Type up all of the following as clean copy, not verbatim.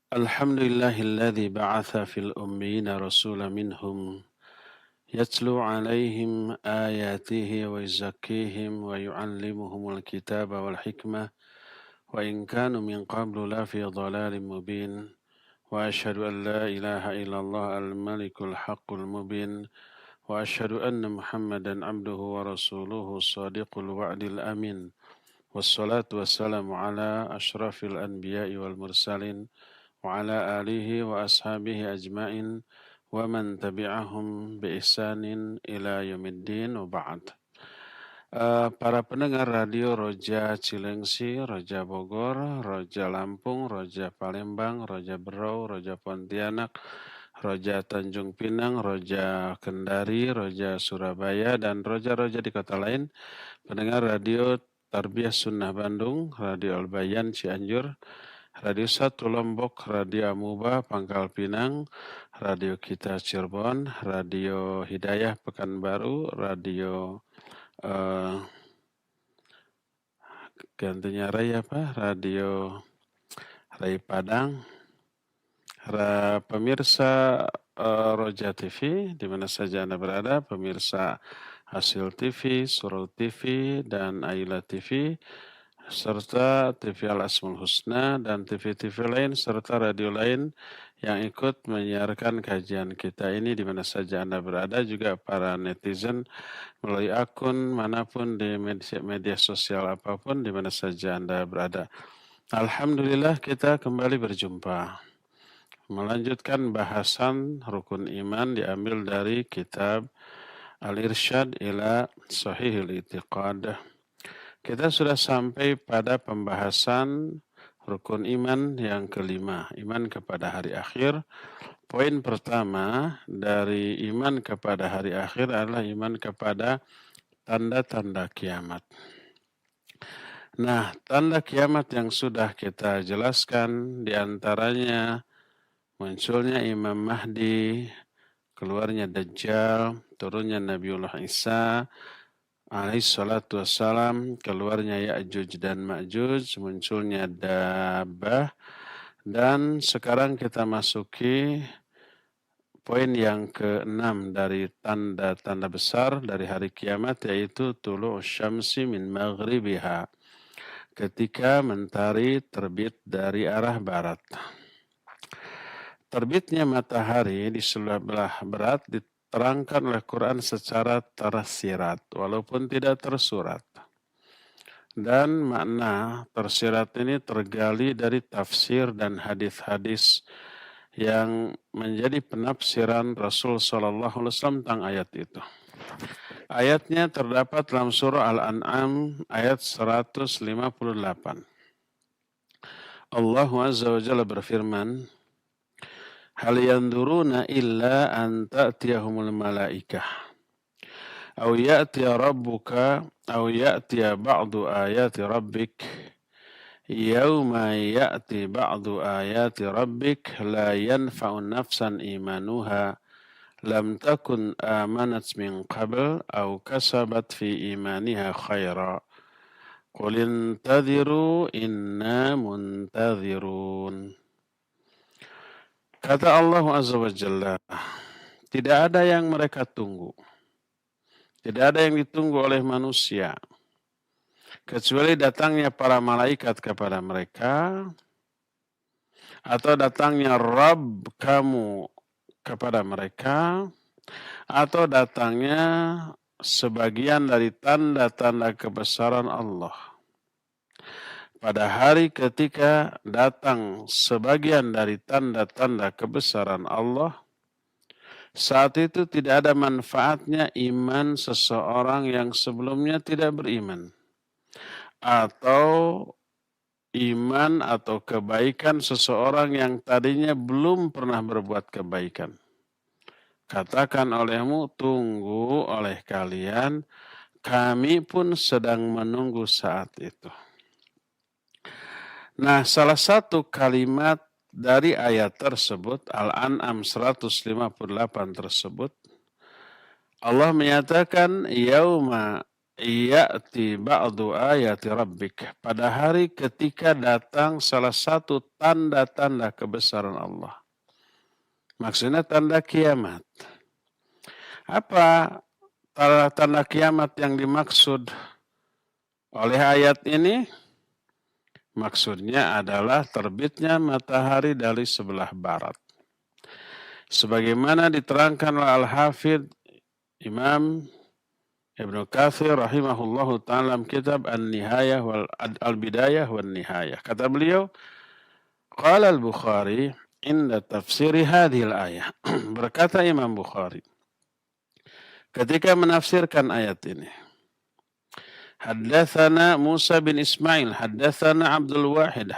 الحمد لله الذي بعث في الأمين رسولا منهم يتلو عليهم آياته ويزكيهم ويعلمهم الكتاب والحكمة وإن كانوا من قبل لفي ضلال مبين وأشهد أن لا إله إلا الله الملك الحق المبين وأشهد أن محمدا عبده ورسوله الصادق الوعد الأمين والصلاة والسلام على أشرف الأنبياء والمرسلين وعلى آله وأصحابه أجمعين ومن تبعهم بإحسان إلى يوم الدين وبعد. Para pendengar radio Roja Cilengsi, Roja Bogor, Roja Lampung, Roja Palembang, Roja Berau, Roja Pontianak, Roja Tanjung Pinang, Roja Kendari, Roja Surabaya, dan roja-roja di kota lain, pendengar radio Tarbiyah Sunnah Bandung, Radio Al-Bayan Cianjur, Radio 1 Lombok, Radio Amuba Pangkal Pinang, Radio Kita Cirebon, Radio Hidayah Pekanbaru, Radio gantinya Ray apa? Radio Ray Padang, pemirsa Roja TV di mana saja Anda berada, pemirsa Hasil TV, Surau TV, dan Aila TV, serta TV Al-Asmaul Husna dan TV-TV lain serta radio lain yang ikut menyiarkan kajian kita ini di mana saja Anda berada, juga para netizen melalui akun manapun di media sosial apapun di mana saja Anda berada. Alhamdulillah kita kembali berjumpa. Melanjutkan bahasan rukun iman diambil dari kitab Al-Irsyad ila Sahihil I'tiqad. Kita sudah sampai pada pembahasan rukun iman yang kelima, iman kepada hari akhir. Poin pertama dari iman kepada hari akhir adalah iman kepada tanda-tanda kiamat. Nah, tanda kiamat yang sudah kita jelaskan diantaranya munculnya Imam Mahdi, keluarnya Dajjal, turunnya Nabiullah Isa alaihissalatu wassalam, keluarnya Ya'juj dan Ma'juj, munculnya Dabbah, dan sekarang kita masuki poin yang ke-6 dari tanda-tanda besar dari hari kiamat, yaitu tulu'us syamsi min maghribiha, ketika mentari terbit dari arah barat. Terbitnya matahari di sebelah barat diterangkan oleh Quran secara tersirat, walaupun tidak tersurat. Dan makna tersirat ini tergali dari tafsir dan hadis-hadis yang menjadi penafsiran Rasul SAW tentang ayat itu. Ayatnya terdapat dalam surah Al-An'am ayat 158. Allah Azza wa Jalla berfirman, hal yanduruna illa an ta'tiyahumul malaikah aw ya'tiya rabbuka aw ya'tiya ba'du ayati rabbik yauma ya'ti ba'du ayati rabbik la yanfa'u nafsan imanuha lam takun amanat min qabl aw kasabat fi imaniha khaira qul intadhiru inna muntadhirun. Kata Allah Azza wa Jalla, tidak ada yang mereka tunggu, tidak ada yang ditunggu oleh manusia, kecuali datangnya para malaikat kepada mereka, atau datangnya Rabb kamu kepada mereka, atau datangnya sebagian dari tanda-tanda kebesaran Allah. Pada hari ketika datang sebagian dari tanda-tanda kebesaran Allah, saat itu tidak ada manfaatnya iman seseorang yang sebelumnya tidak beriman, atau iman atau kebaikan seseorang yang tadinya belum pernah berbuat kebaikan. Katakan olehmu, tunggu oleh kalian, kami pun sedang menunggu saat itu. Nah, salah satu kalimat dari ayat tersebut, Al-An'am 158 tersebut, Allah menyatakan, yauma ya'ti ba'du ayati rabbik. Pada hari ketika datang salah satu tanda-tanda kebesaran Allah. Maksudnya tanda kiamat. Apa tanda kiamat yang dimaksud oleh ayat ini? Maksudnya adalah terbitnya matahari dari sebelah barat. Sebagaimana diterangkan oleh Al-Hafidh Imam Ibnu Katsir rahimahullahu ta'ala dalam kitab An-Nihayah wal Al-Bidayah wan Nihayah. Kata beliau, qala Al-Bukhari inda tafsiri hadhil ayah. Berkata Imam Bukhari ketika menafsirkan ayat ini. Haddatsana Musa bin Ismail, haddatsana Abdul Wahid,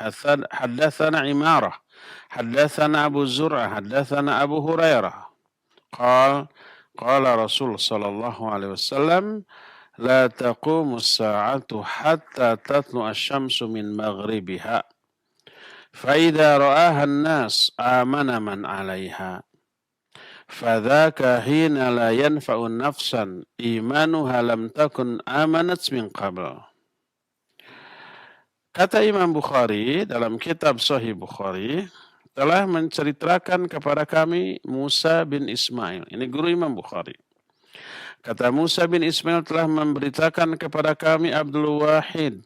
haddatsana Imarah, haddatsana Abu Zur'ah, haddatsana Abu Hurairah. Qala Rasul sallallahu alaihi wasallam, la taqumu as-sa'atu hatta tatlu asy-syamsu min maghribiha. Fa idza ra'aha an-nas amana man 'alaiha. Fadzaka hina la yanfa'u nafsan imanuha lam takun amanat min qabl. Kata Imam Bukhari dalam kitab Sahih Bukhari telah menceritakan kepada kami Musa bin Ismail. Ini guru Imam Bukhari. Kata Musa bin Ismail telah memberitakan kepada kami Abdul Wahid.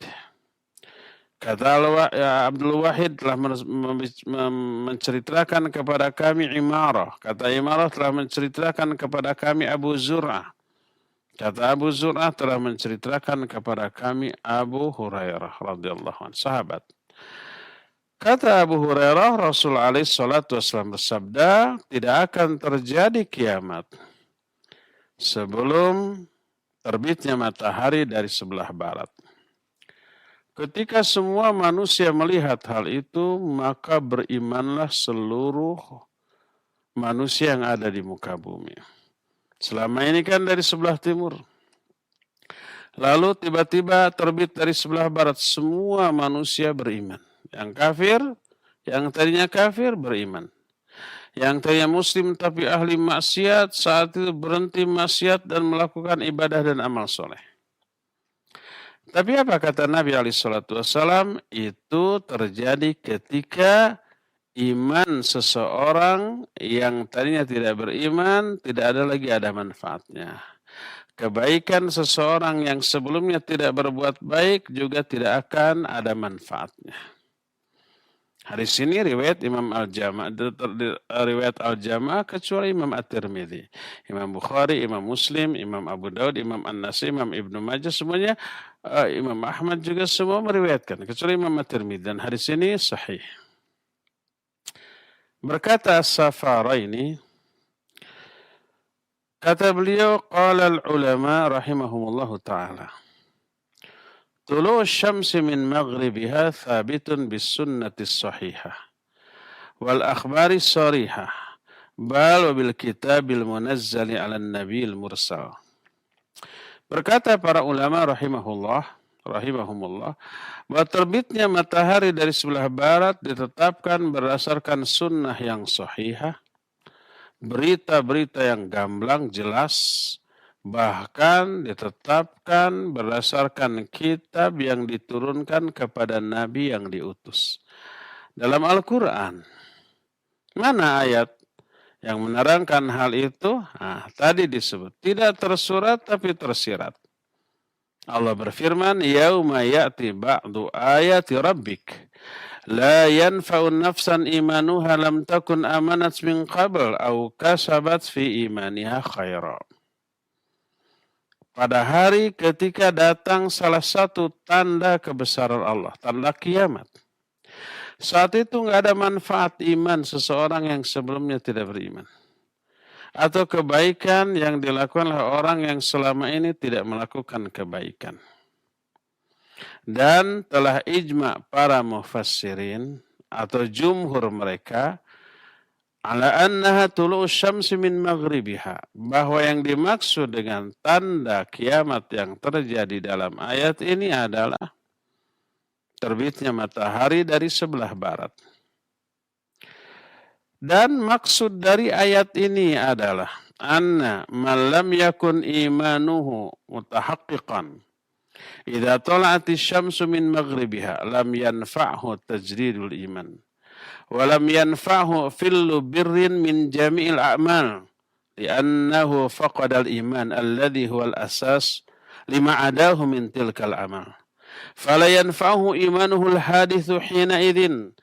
Kata Abdul Wahid telah menceritakan kepada kami Imarah. Kata Imarah telah menceritakan kepada kami Abu Zur'ah. Kata Abu Zur'ah telah menceritakan kepada kami Abu Hurairah radhiyallahu anhu, sahabat. Kata Abu Hurairah, Rasul alaihi salatu wasallam bersabda, tidak akan terjadi kiamat sebelum terbitnya matahari dari sebelah barat. Ketika semua manusia melihat hal itu, maka berimanlah seluruh manusia yang ada di muka bumi. Selama ini kan dari sebelah timur. Lalu tiba-tiba terbit dari sebelah barat, semua manusia beriman. Yang kafir, yang tadinya kafir beriman. Yang tadinya muslim tapi ahli maksiat, saat itu berhenti maksiat dan melakukan ibadah dan amal soleh. Tapi apa kata Nabi SAW? Itu terjadi ketika iman seseorang yang tadinya tidak beriman, tidak ada manfaatnya. Kebaikan seseorang yang sebelumnya tidak berbuat baik juga tidak akan ada manfaatnya. Hadis ini riwayat Imam Al-Jama', riwayat Al-Jama' kecuali Imam At-Tirmidzi. Imam Bukhari, Imam Muslim, Imam Abu Daud, Imam An-Nasai, Imam Ibnu Majah semuanya, Imam Ahmad juga semua meriwayatkan kecuali Imam At-Tirmidzi, dan hadis ini sahih. Berkata As-Safaraini, kata beliau, qala al-ulama rahimahumullahu ta'ala, طلوع الشمس من مغربها ثابت بالسنة الصحيحة والأخبار الصريحة بل وبالكتاب المنزل على النبي المرسل. Berkata para ulama rahimahumullah, bahwa terbitnya matahari dari sebelah barat ditetapkan berdasarkan sunnah yang sahihah, berita-berita yang gamblang jelas, bahkan ditetapkan berdasarkan kitab yang diturunkan kepada Nabi yang diutus. Dalam Al-Quran, mana ayat yang menerangkan hal itu? Tadi disebut, tidak tersurat tapi tersirat. Allah berfirman, yauma ya'ti ba'du ayati rabbik, la yanfa'u nafsan imanuha lam takun amanat min qabl, au kasabat fi imaniha khaira. Pada hari ketika datang salah satu tanda kebesaran Allah, tanda kiamat. Saat itu nggak ada manfaat iman seseorang yang sebelumnya tidak beriman. Atau kebaikan yang dilakukan oleh orang yang selama ini tidak melakukan kebaikan. Dan telah ijma' para mufassirin atau jumhur mereka, ala annaha tulu'us syamsi min maghribiha, bahwa yang dimaksud dengan tanda kiamat yang terjadi dalam ayat ini adalah terbitnya matahari dari sebelah barat. Dan maksud dari ayat ini adalah anna man lam yakun imanuhu mutahaqqiqan idza tala'atis syamsu min maghribiha lam yanfa'hu tajridul iman wa lam yanfa'hu fillu birrin min jami'il a'mal li'annahu faqadal iman alladhi huwal asas lima adahu min tilkal amal fala yanfa'hu imanuhu al-hadithu hina idhin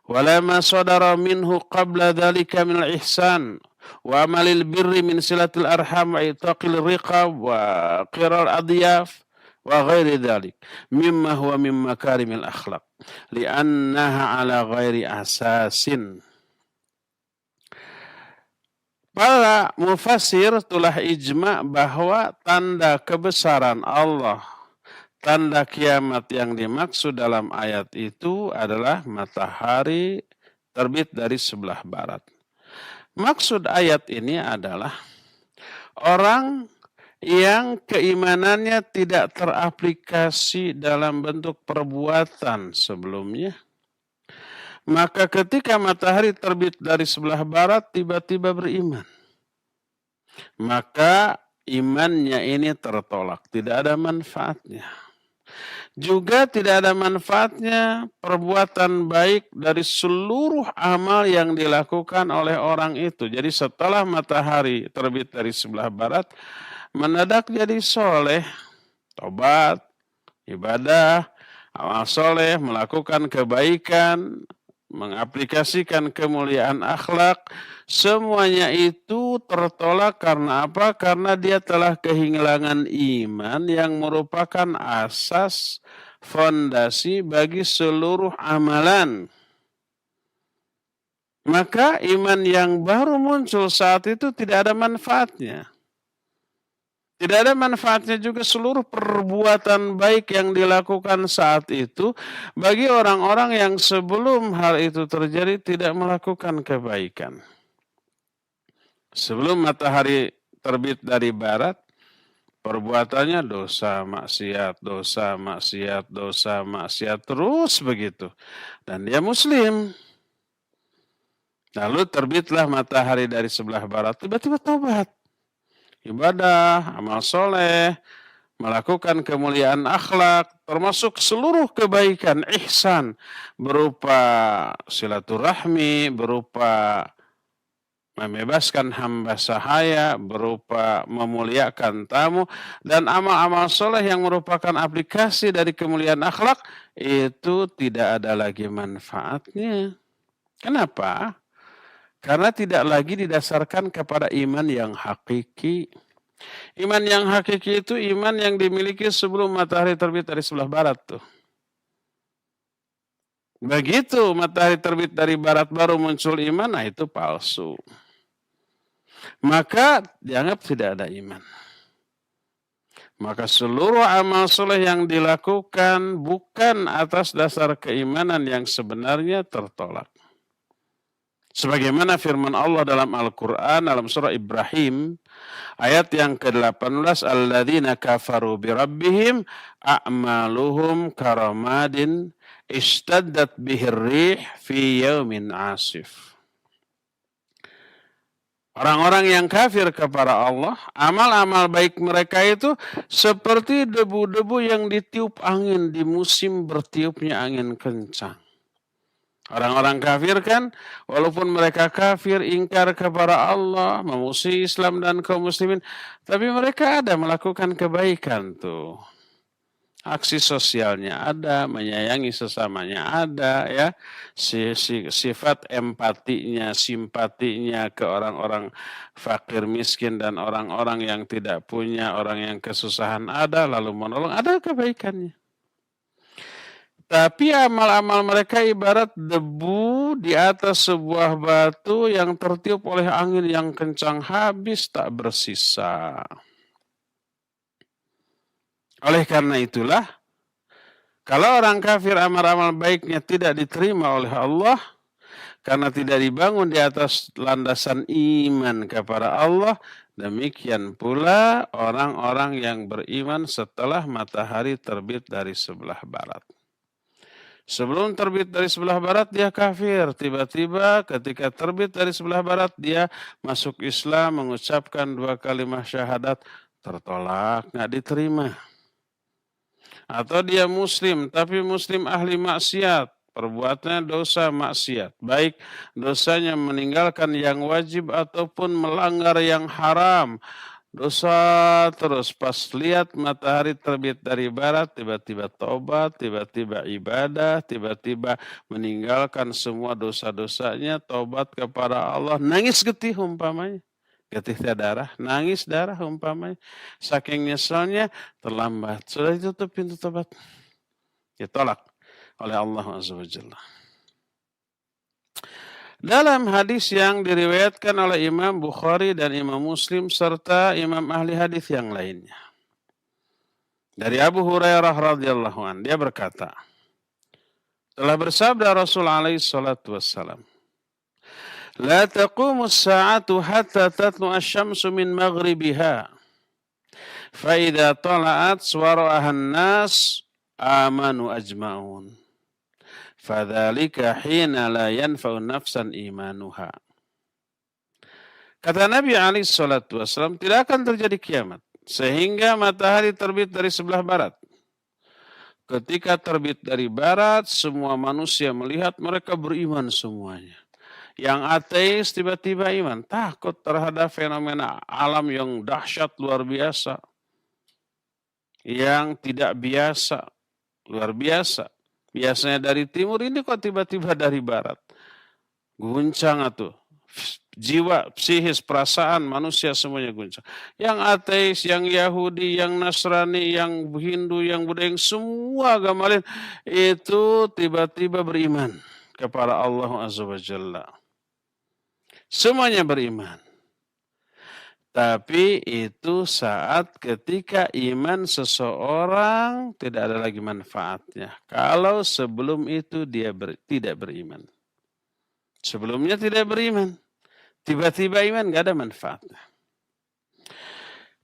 wala ma sadara minhu qabla dhalika min al-ihsan wa amalil birri min silatil arham wa itaqil riqab wa qiral adyaf wa ghairi dhalik mimma huwa min makarimil akhlaq li'annaha ala ghairi asasin. Para mufassir telah ijma bahwa tanda kebesaran Allah, tanda kiamat yang dimaksud dalam ayat itu adalah matahari terbit dari sebelah barat. Maksud ayat ini adalah orang yang keimanannya tidak teraplikasi dalam bentuk perbuatan sebelumnya. Maka ketika matahari terbit dari sebelah barat tiba-tiba beriman. Maka imannya ini tertolak, tidak ada manfaatnya. Juga tidak ada manfaatnya perbuatan baik dari seluruh amal yang dilakukan oleh orang itu. Jadi setelah matahari terbit dari sebelah barat, mendadak jadi soleh, tobat, ibadah, amal soleh, melakukan kebaikan, mengaplikasikan kemuliaan akhlak, semuanya itu tertolak karena apa? Karena dia telah kehilangan iman yang merupakan asas fondasi bagi seluruh amalan. Maka iman yang baru muncul saat itu tidak ada manfaatnya. Tidak ada manfaatnya juga seluruh perbuatan baik yang dilakukan saat itu bagi orang-orang yang sebelum hal itu terjadi tidak melakukan kebaikan. Sebelum matahari terbit dari barat, perbuatannya dosa, maksiat, dosa, maksiat, dosa, maksiat, terus begitu. Dan dia muslim. Lalu terbitlah matahari dari sebelah barat, tiba-tiba taubat. Ibadah, amal soleh, melakukan kemuliaan akhlak, termasuk seluruh kebaikan, ihsan, berupa silaturahmi, berupa membebaskan hamba sahaya, berupa memuliakan tamu, dan amal-amal soleh yang merupakan aplikasi dari kemuliaan akhlak, itu tidak ada lagi manfaatnya. Kenapa? Karena tidak lagi didasarkan kepada iman yang hakiki. Iman yang hakiki itu iman yang dimiliki sebelum matahari terbit dari sebelah barat tuh. Begitu matahari terbit dari barat baru muncul iman, nah itu palsu. Maka dianggap tidak ada iman. Maka seluruh amal soleh yang dilakukan bukan atas dasar keimanan yang sebenarnya tertolak. Sebagaimana firman Allah dalam Al-Quran, dalam surah Ibrahim, ayat yang ke-18, alladzina kafaru birabbihim a'maluhum karamadin ishtaddat bihir rih fi yaumin asif. Orang-orang yang kafir kepada Allah, amal-amal baik mereka itu seperti debu-debu yang ditiup angin di musim bertiupnya angin kencang. Orang-orang kafir kan, walaupun mereka kafir, ingkar kepada Allah, memusuhi Islam dan kaum muslimin, tapi mereka ada melakukan kebaikan tuh. Aksi sosialnya ada, menyayangi sesamanya ada, ya. Sifat empatinya, simpatinya ke orang-orang fakir miskin dan orang-orang yang tidak punya, orang yang kesusahan ada, lalu menolong, ada kebaikannya. Tapi amal-amal mereka ibarat debu di atas sebuah batu yang tertiup oleh angin yang kencang, habis tak bersisa. Oleh karena itulah, kalau orang kafir amal-amal baiknya tidak diterima oleh Allah, karena tidak dibangun di atas landasan iman kepada Allah, demikian pula orang-orang yang beriman setelah matahari terbit dari sebelah barat. Sebelum terbit dari sebelah barat dia kafir. Tiba-tiba ketika terbit dari sebelah barat dia masuk Islam, mengucapkan 2 kalimat syahadat, tertolak, nggak diterima. Atau dia muslim, tapi muslim ahli maksiat, perbuatannya dosa maksiat. Baik dosanya meninggalkan yang wajib ataupun melanggar yang haram. Dosa terus, pas lihat matahari terbit dari barat, tiba-tiba tobat, tiba-tiba ibadah, tiba-tiba meninggalkan semua dosa-dosanya, tobat kepada Allah, nangis getih umpamanya. Getih darah, nangis darah umpamanya. Saking nyesalnya, terlambat. Sudah ditutup pintu tobat. Ditolak oleh Allah Azza wa Jalla. Dalam hadis yang diriwayatkan oleh Imam Bukhari dan Imam Muslim serta imam ahli hadis yang lainnya. Dari Abu Hurairah radhiyallahu anhu, dia berkata, telah bersabda Rasul alaihi salatu wassalam, "La taqumu as-sa'atu hatta tatlu asy-syamsu min maghribiha. Fa idza tala'at wara'aha an-nas amanu ajma'un. Fadzalika hina la yanfa'u nafsan imanuha." Kata Nabi alaihi salatu wasallam, tidak akan terjadi kiamat sehingga matahari terbit dari sebelah barat. Ketika terbit dari barat, semua manusia melihat mereka beriman semuanya. Yang ateis tiba-tiba iman, takut terhadap fenomena alam yang dahsyat luar biasa. Yang tidak biasa, luar biasa. Biasanya dari timur, ini kok tiba-tiba dari barat. Guncang atuh. Jiwa, psikis, perasaan manusia semuanya guncang. Yang ateis, yang Yahudi, yang Nasrani, yang Hindu, yang Buddha, yang semua agama lain itu tiba-tiba beriman kepada Allah Azza wa Jalla. Semuanya beriman. Tapi itu saat ketika iman seseorang tidak ada lagi manfaatnya. Kalau sebelum itu dia tidak beriman. Sebelumnya tidak beriman. Tiba-tiba iman gak ada manfaatnya.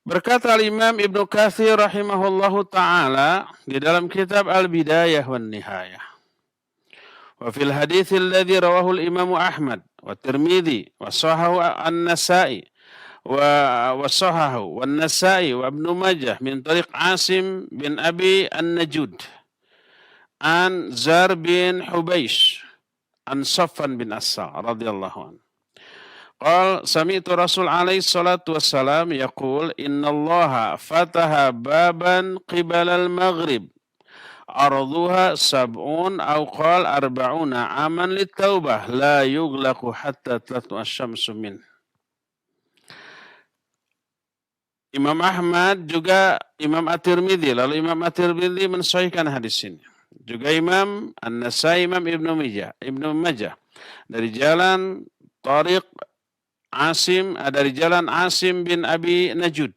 Berkata Imam Ibnu Katsir rahimahullahu ta'ala di dalam kitab Al-Bidayah wan Nihayah. Wa fil hadits alladhi rawahu al-Imam Ahmad wa Tirmidzi wa sahahu an-Nasa'i wa sahahu wan Nasa'i wa Ibnu Majah min tariq Asim bin Abi An-Najud an Zar bin Hubaish an Safwan bin Assal radhiyallahu anhu. Qal sami'tu Rasul alaihi salatu wassalam yaqul innallaha fataha baban qibala al-maghrib arduha sab'un aw qal arba'una aman lit-taubah la yughlaqu hatta tatlu asy-syamsu min. Imam Ahmad juga Imam At-Tirmidzi, lalu Imam At-Tirmidzi mensahihkan hadis ini. Juga Imam An-Nasai, Imam Ibnu Majah dari jalan Tariq Asim, dari jalan Asim bin Abi Najud,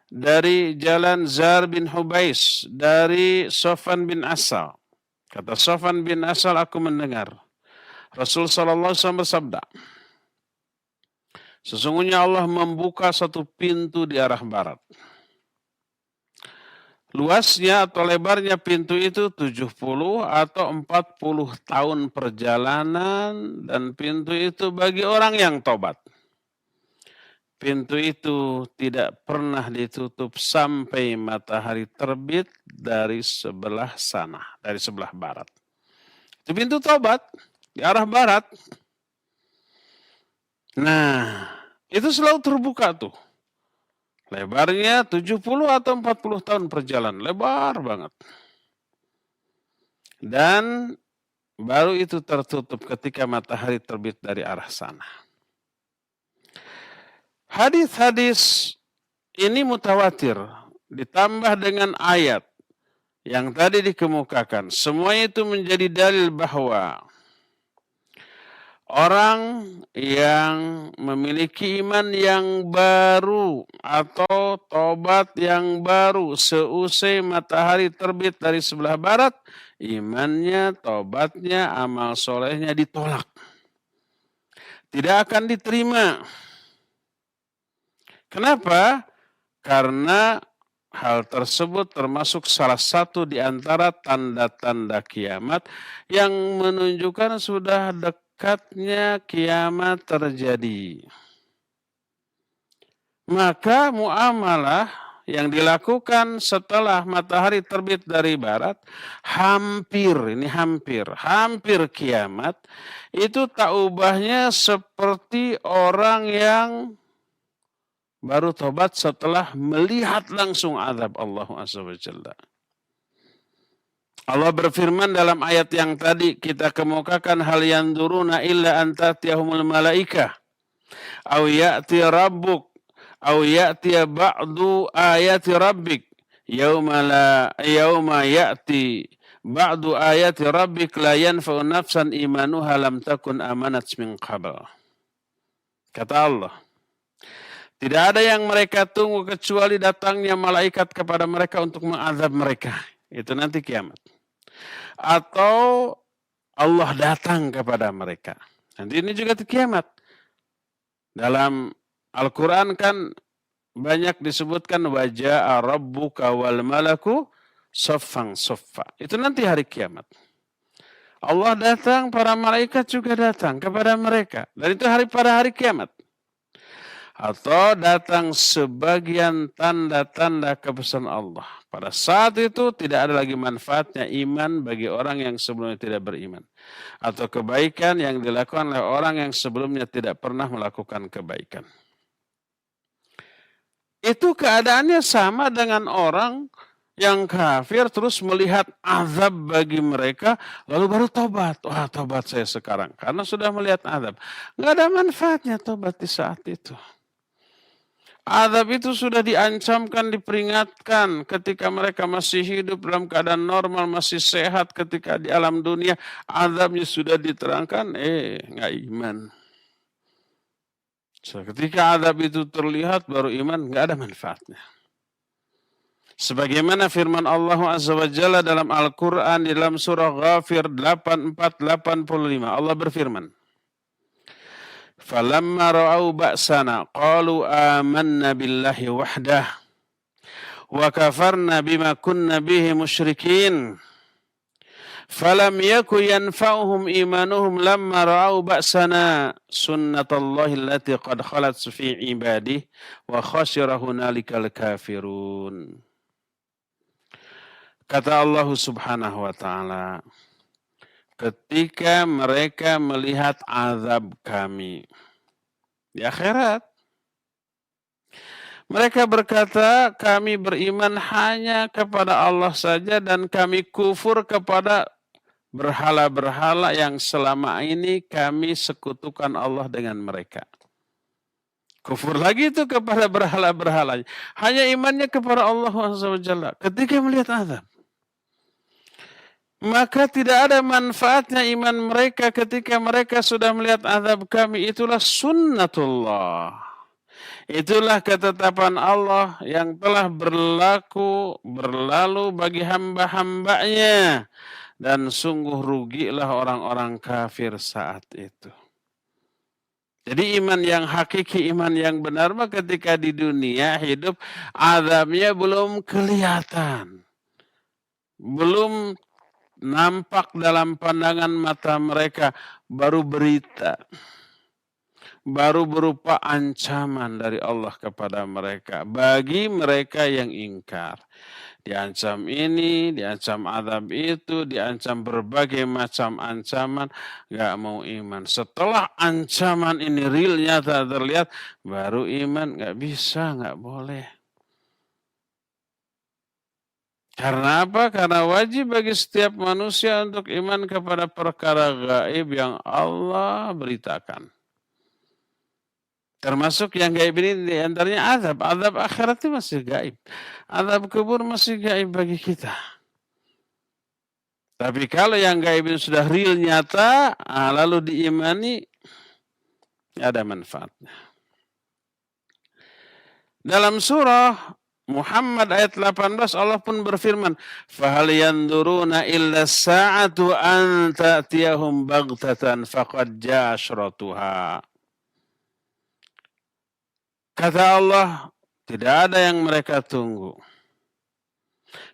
dari jalan Zar bin Hubais, dari Sofan bin Asal. Kata Sofan bin Asal, aku mendengar Rasul sallallahu alaihi wasallam bersabda, sesungguhnya Allah membuka satu pintu di arah barat. Luasnya atau lebarnya pintu itu 70 atau 40 tahun perjalanan, dan pintu itu bagi orang yang tobat. Pintu itu tidak pernah ditutup sampai matahari terbit dari sebelah sana, dari sebelah barat. Itu pintu tobat di arah barat. Nah, itu selalu terbuka tuh. Lebarnya 70 atau 40 tahun perjalanan, lebar banget. Dan baru itu tertutup ketika matahari terbit dari arah sana. Hadis-hadis ini mutawatir, ditambah dengan ayat yang tadi dikemukakan. Semuanya itu menjadi dalil bahwa orang yang memiliki iman yang baru atau tobat yang baru seusai matahari terbit dari sebelah barat, imannya, tobatnya, amal solehnya ditolak. Tidak akan diterima. Kenapa? Karena hal tersebut termasuk salah satu di antara tanda-tanda kiamat yang menunjukkan sudah dekatnya kiamat terjadi. Maka muamalah yang dilakukan setelah matahari terbit dari barat hampir kiamat, itu tak ubahnya seperti orang yang baru tobat setelah melihat langsung azab Allah Azza wa Jalla. Allah berfirman dalam ayat yang tadi kita kemukakan, hal yanduruna illa an tatiyahumul malaikah aw ya'ti rabbuk aw ya'ti ba'du ayati rabbik yauma ya'ti ba'du ayati rabbik la yanfa'u nafsan imanuha lam takun amanat min qabl. Kata Allah, tidak ada yang mereka tunggu kecuali datangnya malaikat kepada mereka untuk mengazab mereka. Itu nanti kiamat. Atau Allah datang kepada mereka. Nanti ini juga kiamat. Dalam Al-Quran kan banyak disebutkan waja'a rabbuka wal malaku soffang soffa. Itu nanti hari kiamat. Allah datang, para malaikat juga datang kepada mereka. Dan itu pada hari kiamat. Atau datang sebagian tanda-tanda kebesaran Allah. Pada saat itu tidak ada lagi manfaatnya iman bagi orang yang sebelumnya tidak beriman. Atau kebaikan yang dilakukan oleh orang yang sebelumnya tidak pernah melakukan kebaikan. Itu keadaannya sama dengan orang yang kafir terus melihat azab bagi mereka lalu baru tobat. Wah, tobat saya sekarang karena sudah melihat azab. Nggak ada manfaatnya tobat di saat itu. Azab itu sudah diancamkan, diperingatkan ketika mereka masih hidup dalam keadaan normal, masih sehat. Ketika di alam dunia azabnya sudah diterangkan, nggak iman. Ketika azab itu terlihat baru iman, nggak ada manfaatnya. Sebagaimana firman Allah Azza wa Jalla dalam Al-Quran di dalam surah Ghafir 84-85. Allah berfirman, فَلَمَّا رَأَوْا بَأْسَنَا قَالُوا آمَنَّا بِاللَّهِ وَحْدَهُ وَكَفَرْنَا بِمَا كُنَّا بِهِ مُشْرِكِينَ فَلَمْ يَكُ يَنْفَعُهُمْ إِيمَانُهُمْ لَمَّا رَأَوْا بَأْسَنَا سُنَّةَ اللَّهِ الَّتِي قَدْ خَلَتْ فِي عِبَادِهِ وَخَسِرَ هُنَالِكَ الْكَافِرُونَ. Kata Allah Subhanahu wa taala, ketika mereka melihat azab kami di akhirat, mereka berkata, kami beriman hanya kepada Allah saja dan kami kufur kepada berhala-berhala yang selama ini kami sekutukan Allah dengan mereka. Kufur lagi itu kepada berhala-berhala. Hanya imannya kepada Allah SWT ketika melihat azab. Maka tidak ada manfaatnya iman mereka ketika mereka sudah melihat azab kami. Itulah sunnatullah. Itulah ketetapan Allah yang telah berlalu bagi hamba-hambanya. Dan sungguh rugilah orang-orang kafir saat itu. Jadi iman yang hakiki, iman yang benar mah ketika di dunia hidup azabnya belum kelihatan. Belum nampak dalam pandangan mata mereka, baru berita, baru berupa ancaman dari Allah kepada mereka. Bagi mereka yang ingkar, diancam ini, diancam azab itu, diancam berbagai macam ancaman, gak mau iman. Setelah ancaman ini real nyata terlihat, baru iman. Gak bisa, gak boleh. Karena apa? Karena wajib bagi setiap manusia untuk iman kepada perkara gaib yang Allah beritakan. Termasuk yang gaib ini diantaranya azab. Azab akhirat itu masih gaib. Azab kubur masih gaib bagi kita. Tapi kalau yang gaib ini sudah real nyata, lalu diimani, ada manfaatnya. Dalam surah Muhammad ayat 18 Allah pun berfirman, "Fahal yanduruna illa sa'atu an ta'tiyahum baghtatan faqad jaa asyratuha." Kata Allah, tidak ada yang mereka tunggu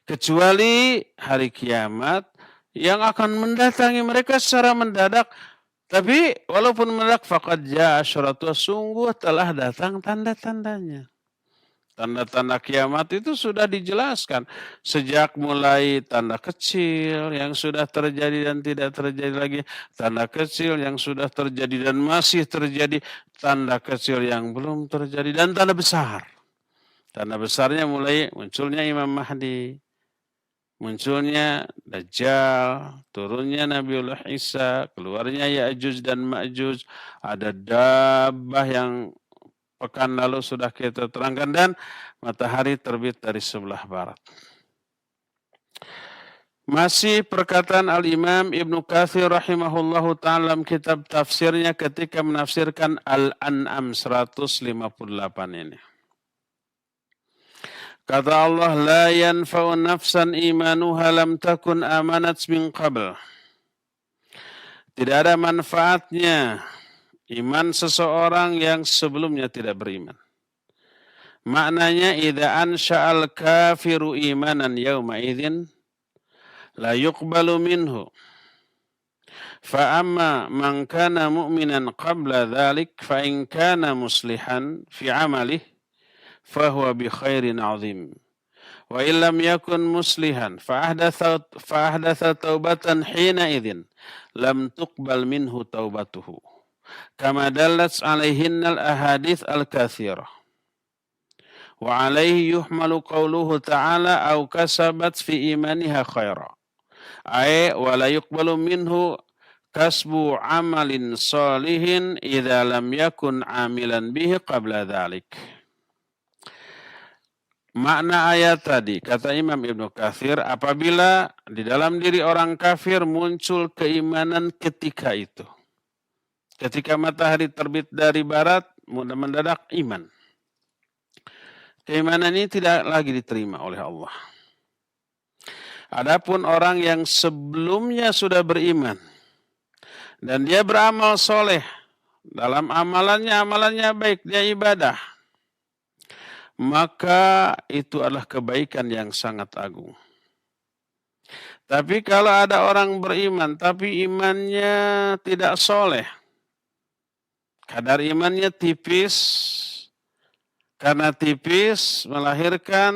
kecuali hari kiamat yang akan mendatangi mereka secara mendadak. Tapi walaupun mendadak faqad jaa asyratuha, sungguh telah datang tanda-tandanya. Tanda-tanda kiamat itu sudah dijelaskan sejak mulai tanda kecil yang sudah terjadi dan tidak terjadi lagi, tanda kecil yang sudah terjadi dan masih terjadi, tanda kecil yang belum terjadi, dan tanda besar. Tanda besarnya mulai munculnya Imam Mahdi, munculnya Dajjal, turunnya Nabiullah Isa, keluarnya Ya'juj dan Ma'juj, ada dabbah yang pekan lalu sudah kita terangkan, dan matahari terbit dari sebelah barat. Masih perkataan Al-Imam Ibnu Katsir rahimahullahu ta'ala dalam kitab tafsirnya ketika menafsirkan Al-An'am 158 ini. Kata Allah, la yanfa'u nafsan imanuha lam takun amanat min qabl. Tidak ada manfaatnya iman seseorang yang sebelumnya tidak beriman. Maknanya idza ansha'al kafiru imanan yauma idzin la yuqbalu minhu. Fa amma man kana mu'minan qabla dhalik fa in kana muslihan fi 'amalihi fa huwa bi khairin 'azim. Wa in lam yakun muslihan fa ahdatha taubatan hina idzin lam tuqbal minhu taubatuhu. Kama dallat 'alaihinna al-ahadits al-katsirah. Wa alaihi yuhmalu qawluhu ta'ala aw kasabat fi imaniha khaira. Ay wa la yuqbalu minhu kasbu amalin salihin idza lam yakun amilan bihi qabla dhalik. Makna ayat tadi, kata Imam Ibnu Katsir, apabila di dalam diri orang kafir muncul keimanan ketika itu. Ketika matahari terbit dari barat, mendadak iman. Keimanan ini tidak lagi diterima oleh Allah. Adapun orang yang sebelumnya sudah beriman dan dia beramal soleh, dalam amalannya baik, dia ibadah, maka itu adalah kebaikan yang sangat agung. Tapi kalau ada orang beriman tapi imannya tidak soleh, kadar imannya tipis, karena tipis melahirkan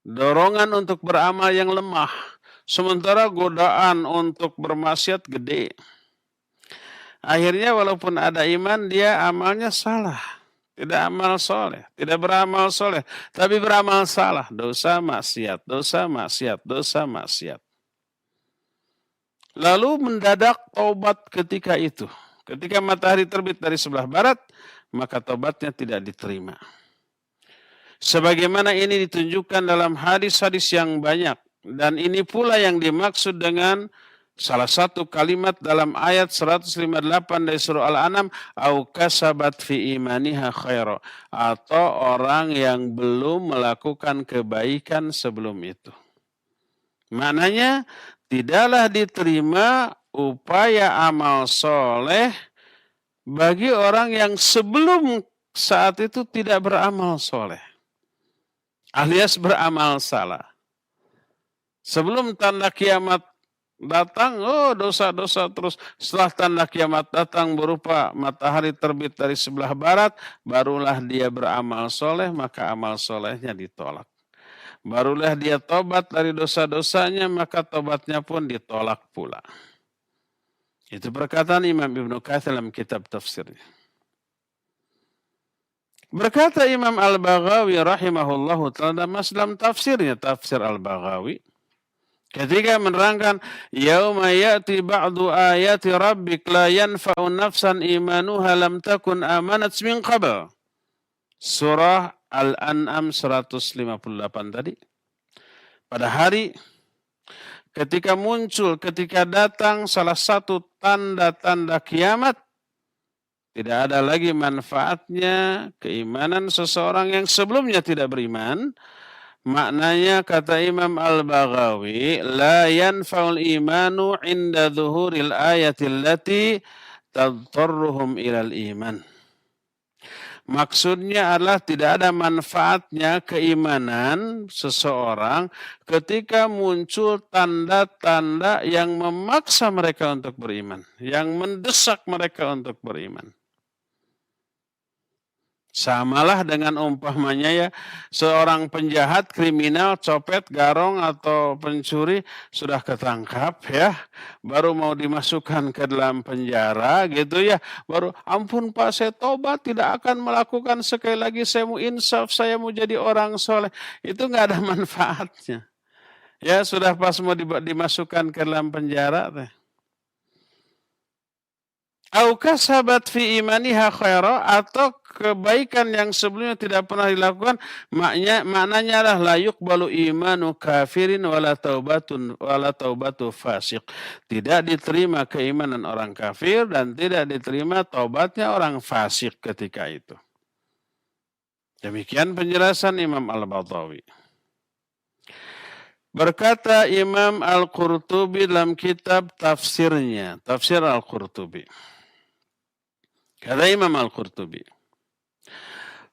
dorongan untuk beramal yang lemah. Sementara godaan untuk bermaksiat gede. Akhirnya walaupun ada iman, dia amalnya salah. Tidak amal soleh, tidak beramal soleh, tapi beramal salah. Dosa maksiat, dosa maksiat, dosa maksiat. Lalu mendadak taubat ketika itu. Ketika matahari terbit dari sebelah barat, maka taubatnya tidak diterima. Sebagaimana ini ditunjukkan dalam hadis-hadis yang banyak. Dan ini pula yang dimaksud dengan salah satu kalimat dalam ayat 158 dari surah Al-An'am, au kasabat fi imaniha khaira, atau orang yang belum melakukan kebaikan sebelum itu. Maknanya tidaklah diterima upaya amal soleh bagi orang yang sebelum saat itu tidak beramal soleh, alias beramal salah. Sebelum tanda kiamat datang, dosa-dosa terus. Setelah tanda kiamat datang berupa matahari terbit dari sebelah barat, barulah dia beramal soleh, maka amal solehnya ditolak. Barulah dia tobat dari dosa-dosanya, maka tobatnya pun ditolak pula. Itu perkataan Imam Ibnu Katsir dalam kitab tafsirnya. Berkata Imam Al-Baghawi rahimahullahu ta'ala dalam tafsirnya, tafsir Al-Baghawi, ketika menerangkan yauma ya'ti ba'du ayati rabbik la yanfa'u nafsan imanuha lam takun amanat min qabl. Surah Al-An'am 158 tadi. Pada hari ketika datang salah satu tanda-tanda kiamat, tidak ada lagi manfaatnya keimanan seseorang yang sebelumnya tidak beriman. Maknanya kata Imam Al-Baghawi, la yanfa'ul imanu inda zuhuril ayatil lati tadtarruhum ilal iman. Maksudnya adalah tidak ada manfaatnya keimanan seseorang ketika muncul tanda-tanda yang memaksa mereka untuk beriman, yang mendesak mereka untuk beriman. Samalah dengan umpamanya ya, seorang penjahat, kriminal, copet, garong atau pencuri sudah ketangkap ya, baru mau dimasukkan ke dalam penjara gitu ya, baru ampun Pak saya tobat tidak akan melakukan sekali lagi, saya mau insaf, saya mau jadi orang soleh. Itu nggak ada manfaatnya. Ya sudah pas mau dimasukkan ke dalam penjara teh. Au kasabat fi imaniha khaira, atau kebaikan yang sebelumnya tidak pernah dilakukan, maknanya adalah la yuqbalu imanu kafirin wala taubatu fasik. Tidak diterima keimanan orang kafir dan tidak diterima taubatnya orang fasik ketika itu. Demikian penjelasan Imam Al-Baghawi. Berkata Imam Al-Qurtubi dalam kitab tafsirnya, Tafsir Al-Qurtubi. Kata Imam Al-Qurtubi,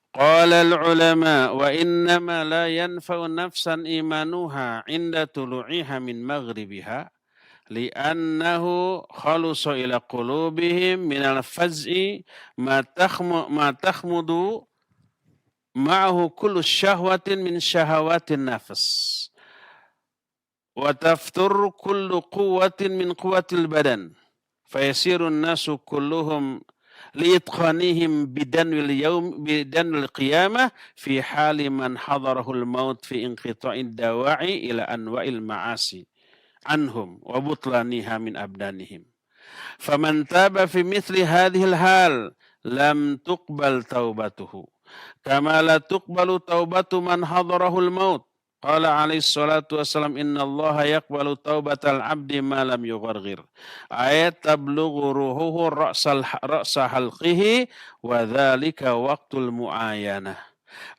qala al-ulama wa innama la yanfa'u nafsan imanuha inda tulu'iha min maghribiha li'annahu khalusa ila qulubihim min al-faz'i ma takhmudu ma'ahu kullu syahwatin min syahawatin nafs wa taftur kullu quwwatin min quwwatil badan fayasirun nasu kulluhum liitqanihim bidanwil qiyamah fi hali man hadarahul maut fi inqita'id dawa'i ila anwa'il ma'asi anhum wa butlaniha min abdanihim. Faman taba fi mithli hadhil hal lam tuqbal taubatuhu kama la tuqbalu taubatu man hadarahul maut. Qala alaihi salatu wassalam innallaha yaqbalu taubatal abdi ma lam yugharghir. Ayat tablughu ruhuhu ra'sa halqihi wa dhalika waqtul mu'ayanah.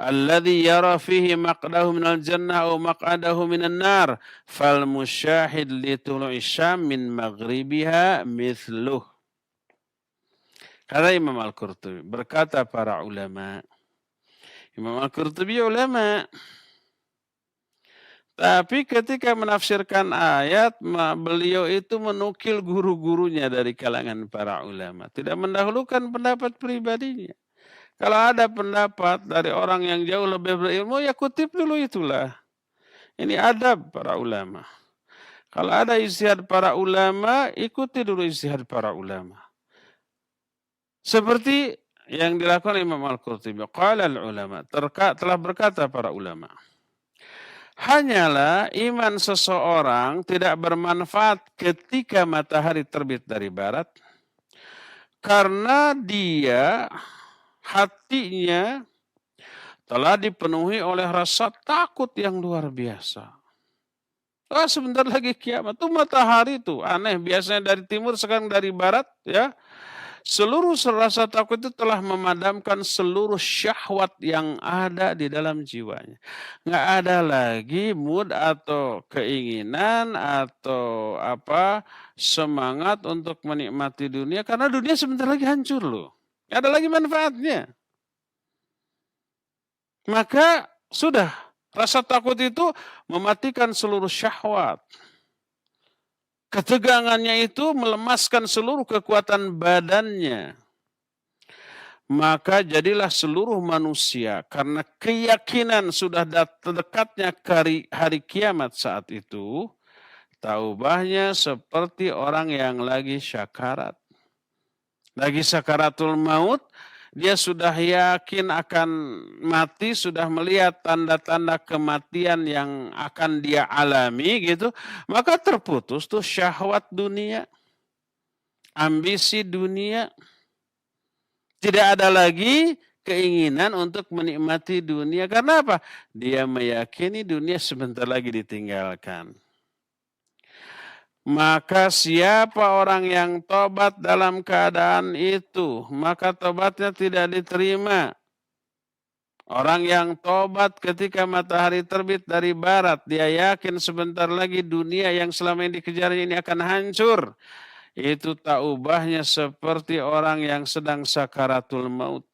Alladhi yara fihi maq'adahu minal jannah aw maq'adahu minan nar. Fal musyahid li tulu'i syam min maghribiha mithluh. Kata Imam Al-Qurtubi, berkata para ulama. Imam Al-Qurtubi ulama. Tapi ketika menafsirkan ayat, beliau itu menukil guru-gurunya dari kalangan para ulama. Tidak mendahulukan pendapat pribadinya. Kalau ada pendapat dari orang yang jauh lebih berilmu, ya kutip dulu itulah. Ini adab para ulama. Kalau ada ijtihad para ulama, ikuti dulu ijtihad para ulama. Seperti yang dilakukan Imam Al-Qurtubi. Qala al-ulama, telah berkata para ulama. Hanyalah iman seseorang tidak bermanfaat ketika matahari terbit dari barat, karena dia hatinya telah dipenuhi oleh rasa takut yang luar biasa. Sebentar lagi kiamat. Tuh matahari tuh aneh, biasanya dari timur sekarang dari barat ya. Seluruh rasa takut itu telah memadamkan seluruh syahwat yang ada di dalam jiwanya. Nggak ada lagi mood atau keinginan atau semangat untuk menikmati dunia. Karena dunia sebentar lagi hancur loh. Nggak ada lagi manfaatnya. Maka sudah, rasa takut itu mematikan seluruh syahwat. Ketegangannya itu melemaskan seluruh kekuatan badannya. Maka jadilah seluruh manusia karena keyakinan sudah dekatnya hari kiamat saat itu, taubahnya seperti orang yang lagi syakarat. Lagi sakaratul maut, dia sudah yakin akan mati, sudah melihat tanda-tanda kematian yang akan dia alami gitu, maka terputus tuh syahwat dunia, ambisi dunia. Tidak ada lagi keinginan untuk menikmati dunia. Karena apa? Dia meyakini dunia sebentar lagi ditinggalkan. Maka siapa orang yang tobat dalam keadaan itu, maka tobatnya tidak diterima. Orang yang tobat ketika matahari terbit dari barat, dia yakin sebentar lagi dunia yang selama ini dikejarnya ini akan hancur. Itu taubahnya seperti orang yang sedang sakaratul maut.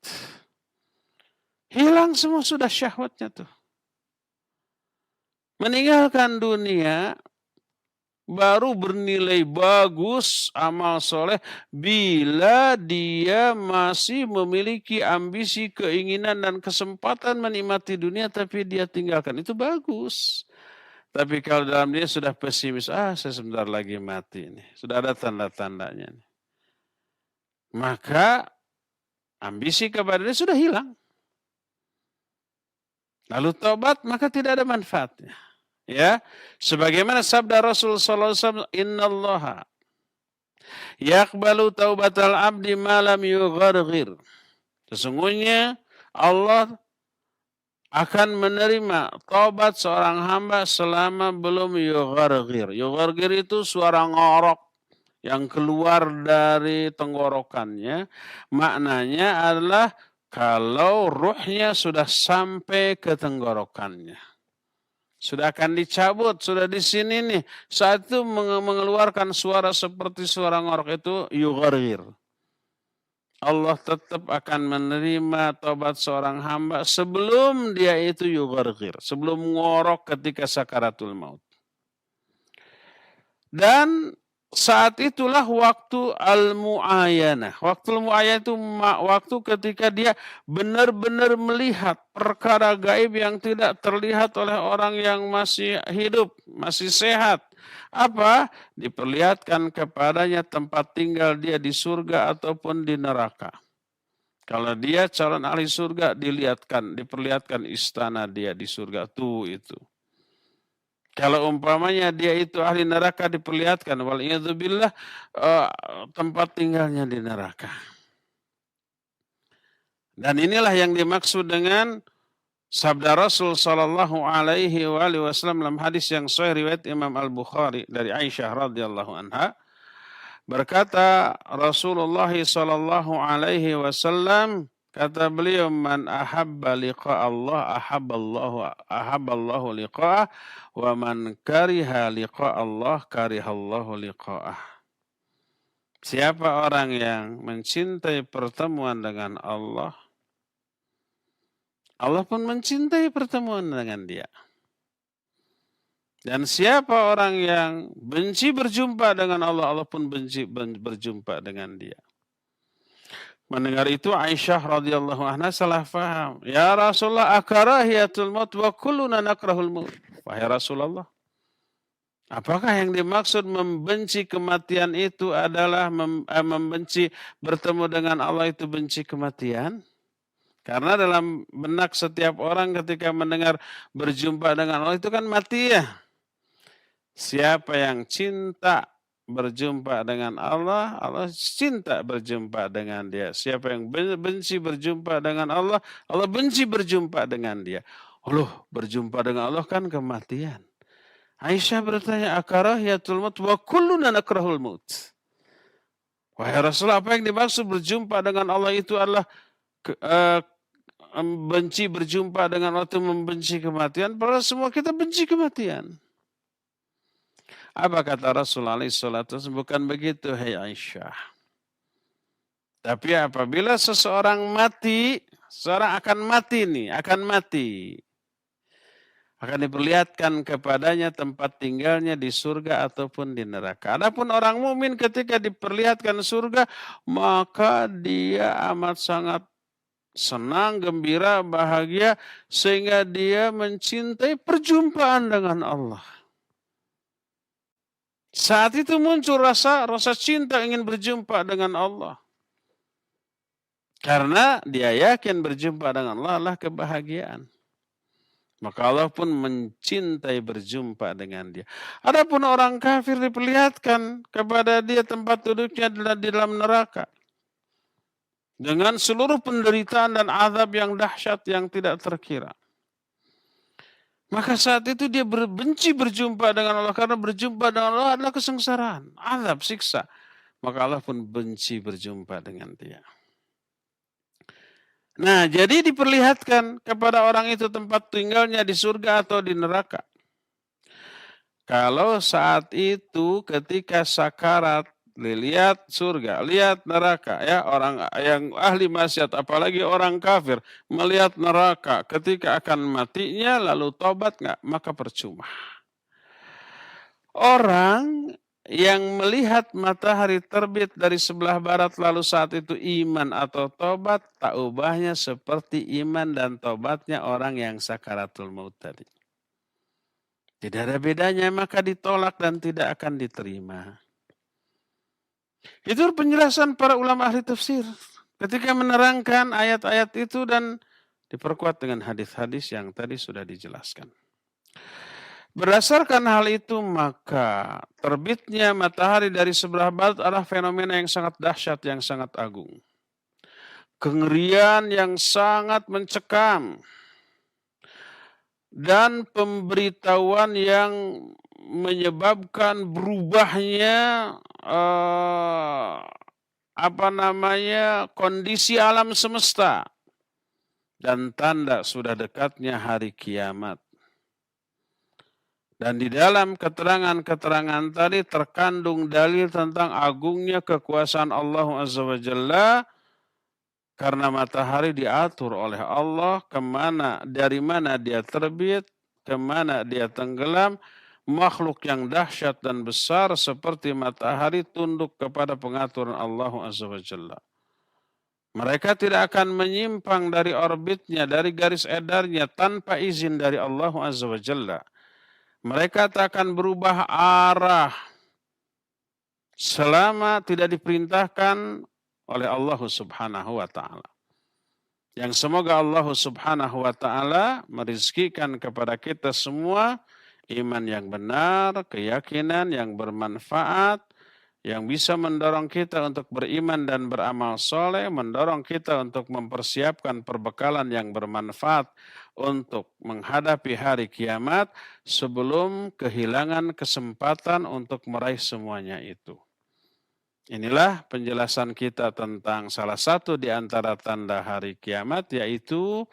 Hilang semua sudah syahwatnya tuh. Meninggalkan dunia baru bernilai bagus amal soleh bila dia masih memiliki ambisi, keinginan dan kesempatan menikmati dunia tapi dia tinggalkan. Itu bagus. Tapi kalau dalam dia sudah pesimis, saya sebentar lagi mati nih. Sudah ada tanda-tandanya. Maka ambisi kepada dia sudah hilang. Lalu tobat maka tidak ada manfaatnya. Ya, sebagaimana sabda Rasul sallallahu alaihi wasallam, innallaha yaqbalu taubatal abdi ma lam yugharghir. Sesungguhnya Allah akan menerima taubat seorang hamba selama belum yugharghir. Yugharghir itu suara ngorok yang keluar dari tenggorokannya. Maknanya adalah kalau ruhnya sudah sampai ke tenggorokannya. Sudah akan dicabut, sudah di sini nih. Saat itu mengeluarkan suara seperti suara ngorok itu yugharghir. Allah tetap akan menerima taubat seorang hamba sebelum dia itu yugharghir. Sebelum ngorok ketika sakaratul maut. Dan saat itulah waktu al-mu'ayanah. Waktu al-mu'ayanah itu waktu ketika dia benar-benar melihat perkara gaib yang tidak terlihat oleh orang yang masih hidup, masih sehat. Apa? Diperlihatkan kepadanya tempat tinggal dia di surga ataupun di neraka. Kalau dia calon ahli surga, diperlihatkan istana dia di surga. Itu. Kalau umpamanya dia itu ahli neraka diperlihatkan waliyadzubillah tempat tinggalnya di neraka. Dan inilah yang dimaksud dengan sabda Rasul sallallahu alaihi wasallam dalam hadis yang sahih riwayat Imam Al-Bukhari dari Aisyah radhiyallahu anha, berkata Rasulullah sallallahu alaihi wasallam, kata beliau, man ahabba liqa Allah ahabballahu liqa'ah wa man kariha liqa Allah karihallahu liqa'ah. Siapa orang yang mencintai pertemuan dengan Allah, Allah pun mencintai pertemuan dengan dia. Dan siapa orang yang benci berjumpa dengan Allah, Allah pun benci berjumpa dengan dia. Mendengar itu Aisyah radhiyallahu anha salah faham. Ya Rasulullah, akarahiyatul maut wa kulluna nakrahul maut. Wahai Rasulullah, apakah yang dimaksud membenci kematian itu adalah membenci bertemu dengan Allah itu benci kematian? Karena dalam benak setiap orang ketika mendengar berjumpa dengan Allah itu kan mati ya. Siapa yang cinta berjumpa dengan Allah, Allah cinta berjumpa dengan dia. Siapa yang benci berjumpa dengan Allah, Allah benci berjumpa dengan dia. Allah berjumpa dengan Allah kan kematian. Aisyah bertanya, akarahiyatul maut wa kulluna nakrahul maut. Wahai Rasulullah, apa yang dimaksud berjumpa dengan Allah itu adalah benci berjumpa dengan Allah itu membenci kematian. Padahal semua kita benci kematian. Apa kata Rasulullah SAW? Bukan begitu, hai Aisyah. Tapi apabila seseorang mati, seseorang akan mati nih, akan mati. Akan diperlihatkan kepadanya tempat tinggalnya di surga ataupun di neraka. Adapun orang mukmin ketika diperlihatkan surga, maka dia amat sangat senang, gembira, bahagia, sehingga dia mencintai perjumpaan dengan Allah. Saat itu muncul rasa cinta ingin berjumpa dengan Allah. Karena dia yakin berjumpa dengan Allah adalah kebahagiaan. Maka Allah pun mencintai berjumpa dengan dia. Adapun orang kafir diperlihatkan kepada dia tempat duduknya di dalam neraka. Dengan seluruh penderitaan dan azab yang dahsyat yang tidak terkira. Maka saat itu dia benci berjumpa dengan Allah. Karena berjumpa dengan Allah adalah kesengsaraan. Azab, siksa. Maka Allah pun benci berjumpa dengan dia. Nah, jadi diperlihatkan kepada orang itu tempat tinggalnya di surga atau di neraka. Kalau saat itu ketika sakarat lihat surga, lihat neraka ya, orang yang ahli maksiat apalagi orang kafir melihat neraka ketika akan matinya lalu tobat nggak, maka percuma. Orang yang melihat matahari terbit dari sebelah barat lalu saat itu iman atau tobat, tak ubahnya seperti iman dan tobatnya orang yang sakaratul maut tadi. Tidak ada bedanya, maka ditolak dan tidak akan diterima. Itu penjelasan para ulama ahli tafsir ketika menerangkan ayat-ayat itu dan diperkuat dengan hadis-hadis yang tadi sudah dijelaskan. Berdasarkan hal itu, maka terbitnya matahari dari sebelah barat adalah fenomena yang sangat dahsyat, yang sangat agung. Kengerian yang sangat mencekam. Dan pemberitahuan yang menyebabkan berubahnya kondisi alam semesta. Dan tanda sudah dekatnya hari kiamat. Dan di dalam keterangan-keterangan tadi terkandung dalil tentang agungnya kekuasaan Allah Azza wa Jalla, karena matahari diatur oleh Allah dari mana dia terbit, kemana dia tenggelam. Makhluk yang dahsyat dan besar seperti matahari tunduk kepada pengaturan Allah Azza wa Jalla. Mereka tidak akan menyimpang dari orbitnya, dari garis edarnya tanpa izin dari Allah Azza wa Jalla. Mereka tak akan berubah arah selama tidak diperintahkan oleh Allah Subhanahu wa ta'ala. Yang semoga Allah Subhanahu wa ta'ala merizkikan kepada kita semua iman yang benar, keyakinan yang bermanfaat, yang bisa mendorong kita untuk beriman dan beramal soleh, mendorong kita untuk mempersiapkan perbekalan yang bermanfaat untuk menghadapi hari kiamat sebelum kehilangan kesempatan untuk meraih semuanya itu. Inilah penjelasan kita tentang salah satu di antara tanda hari kiamat, yaitu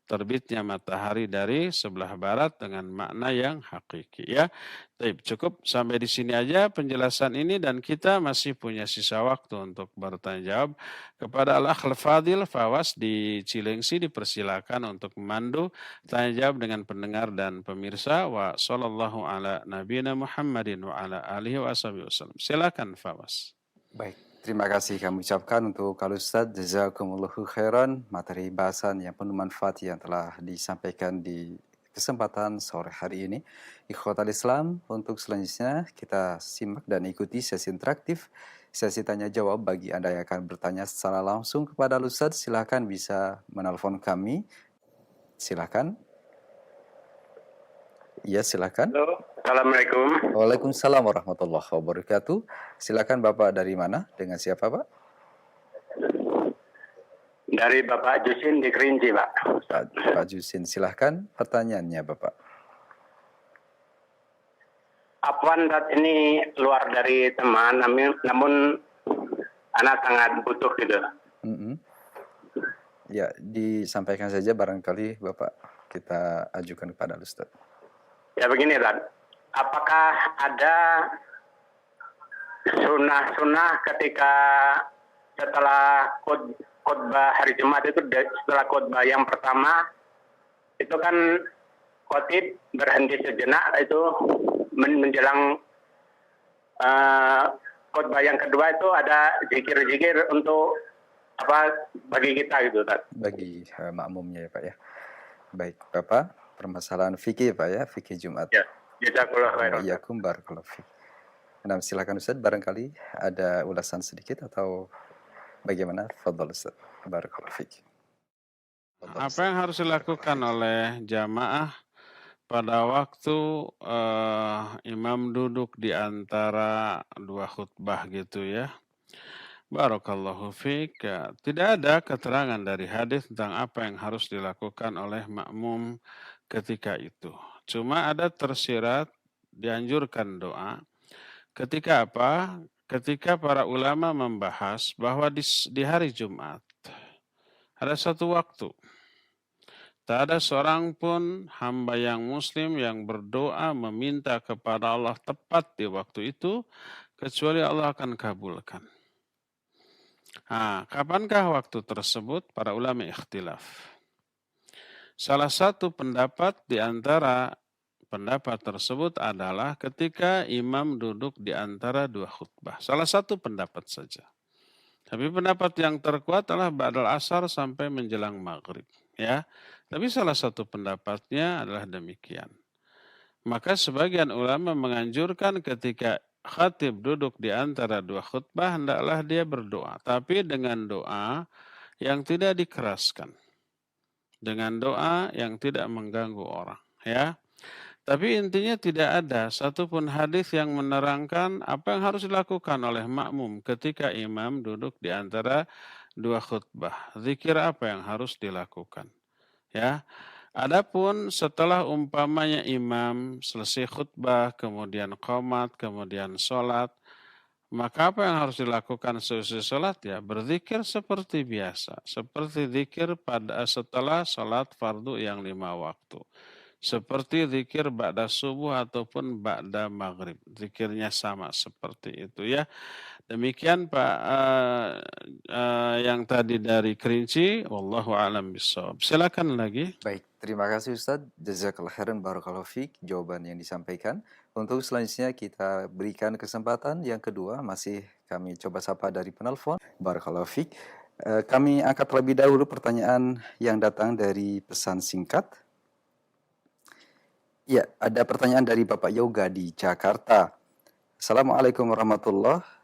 terbitnya matahari dari sebelah barat dengan makna yang hakiki ya. Baik, cukup sampai di sini aja penjelasan ini dan kita masih punya sisa waktu untuk bertanya jawab. Kepada Al-Akhl Fadil Fawas di Cilengsi dipersilakan untuk memandu tanya jawab dengan pendengar dan pemirsa. Wa sallallahu ala nabiyina Muhammadin wa ala alihi wa wasallam. Silakan Fawas. Baik, terima kasih kami ucapkan untuk Al Ustadz, jazakumullahu khairan, materi bahasan yang penuh manfaat yang telah disampaikan di kesempatan sore hari ini. Ikhwatal Islam, untuk selanjutnya kita simak dan ikuti sesi interaktif, sesi tanya jawab bagi Anda yang akan bertanya secara langsung kepada Al Ustadz. Silakan bisa menelpon kami. Silakan. Ya, silakan. Halo, Assalamualaikum. Waalaikumsalam warahmatullahi wabarakatuh. Silakan Bapak, dari mana? Dengan siapa, Pak? Dari Bapak Jusin di Kerinci, Pak. Pak Jusin, silahkan pertanyaannya, Bapak. Apaan saat ini luar dari teman, namun anak sangat butuh gitu. Ya, disampaikan saja barangkali Bapak kita ajukan kepada Ustaz. Ya begini, Tad. Apakah ada sunnah ketika setelah khutbah hari Jumat itu, setelah khutbah yang pertama itu kan khotib berhenti sejenak itu menjelang khutbah yang kedua itu ada zikir-zikir untuk bagi kita gitu, Tad. Bagi makmumnya ya Pak ya. Baik Bapak, permasalahan fikih Pak ya, fikih Jumat. Ya, jazakallahu khairan. Wa'iyyakum barakallahu fiik. Nah, silakan Ustaz, barangkali ada ulasan sedikit atau bagaimana? Fadhal Ustaz. Barakallahu fiik. Apa yang harus dilakukan oleh jamaah pada waktu imam duduk di antara dua khutbah gitu ya? Barakallahu fiik. Tidak ada keterangan dari hadis tentang apa yang harus dilakukan oleh makmum ketika itu. Cuma ada tersirat dianjurkan doa. Ketika apa? Ketika para ulama membahas bahwa di hari Jumat ada satu waktu. Tak ada seorang pun hamba yang muslim yang berdoa meminta kepada Allah tepat di waktu itu kecuali Allah akan kabulkan. Kapankah waktu tersebut? Para ulama ikhtilaf. Salah satu pendapat di antara pendapat tersebut adalah ketika imam duduk di antara dua khutbah. Salah satu pendapat saja. Tapi pendapat yang terkuat adalah ba'dal asar sampai menjelang maghrib. Ya, tapi salah satu pendapatnya adalah demikian. Maka sebagian ulama menganjurkan ketika khatib duduk di antara dua khutbah, hendaklah dia berdoa. Tapi dengan doa yang tidak dikeraskan. Dengan doa yang tidak mengganggu orang. Ya. Tapi intinya tidak ada satupun hadis yang menerangkan apa yang harus dilakukan oleh makmum ketika imam duduk di antara dua khutbah. Zikir apa yang harus dilakukan. Ya. Adapun setelah umpamanya imam selesai khutbah, kemudian qomat, kemudian sholat, maka apa yang harus dilakukan seusai sholat? Ya, berzikir seperti biasa. Seperti zikir setelah sholat fardu yang 5 waktu. Seperti zikir ba'da subuh ataupun ba'da maghrib. Zikirnya sama seperti itu ya. Demikian Pak yang tadi dari Kerinci. Wallahu a'lam bishawab. Silakan lagi. Baik, terima kasih Ustadz. Jazakallah khairan barakallahu fiik jawaban yang disampaikan. Untuk selanjutnya kita berikan kesempatan yang kedua, masih kami coba sapa dari penelpon. Barakallahu fiik. Kami angkat terlebih dahulu pertanyaan yang datang dari pesan singkat. Ya, ada pertanyaan dari Bapak Yoga di Jakarta. Assalamualaikum warahmatullahi wabarakatuh.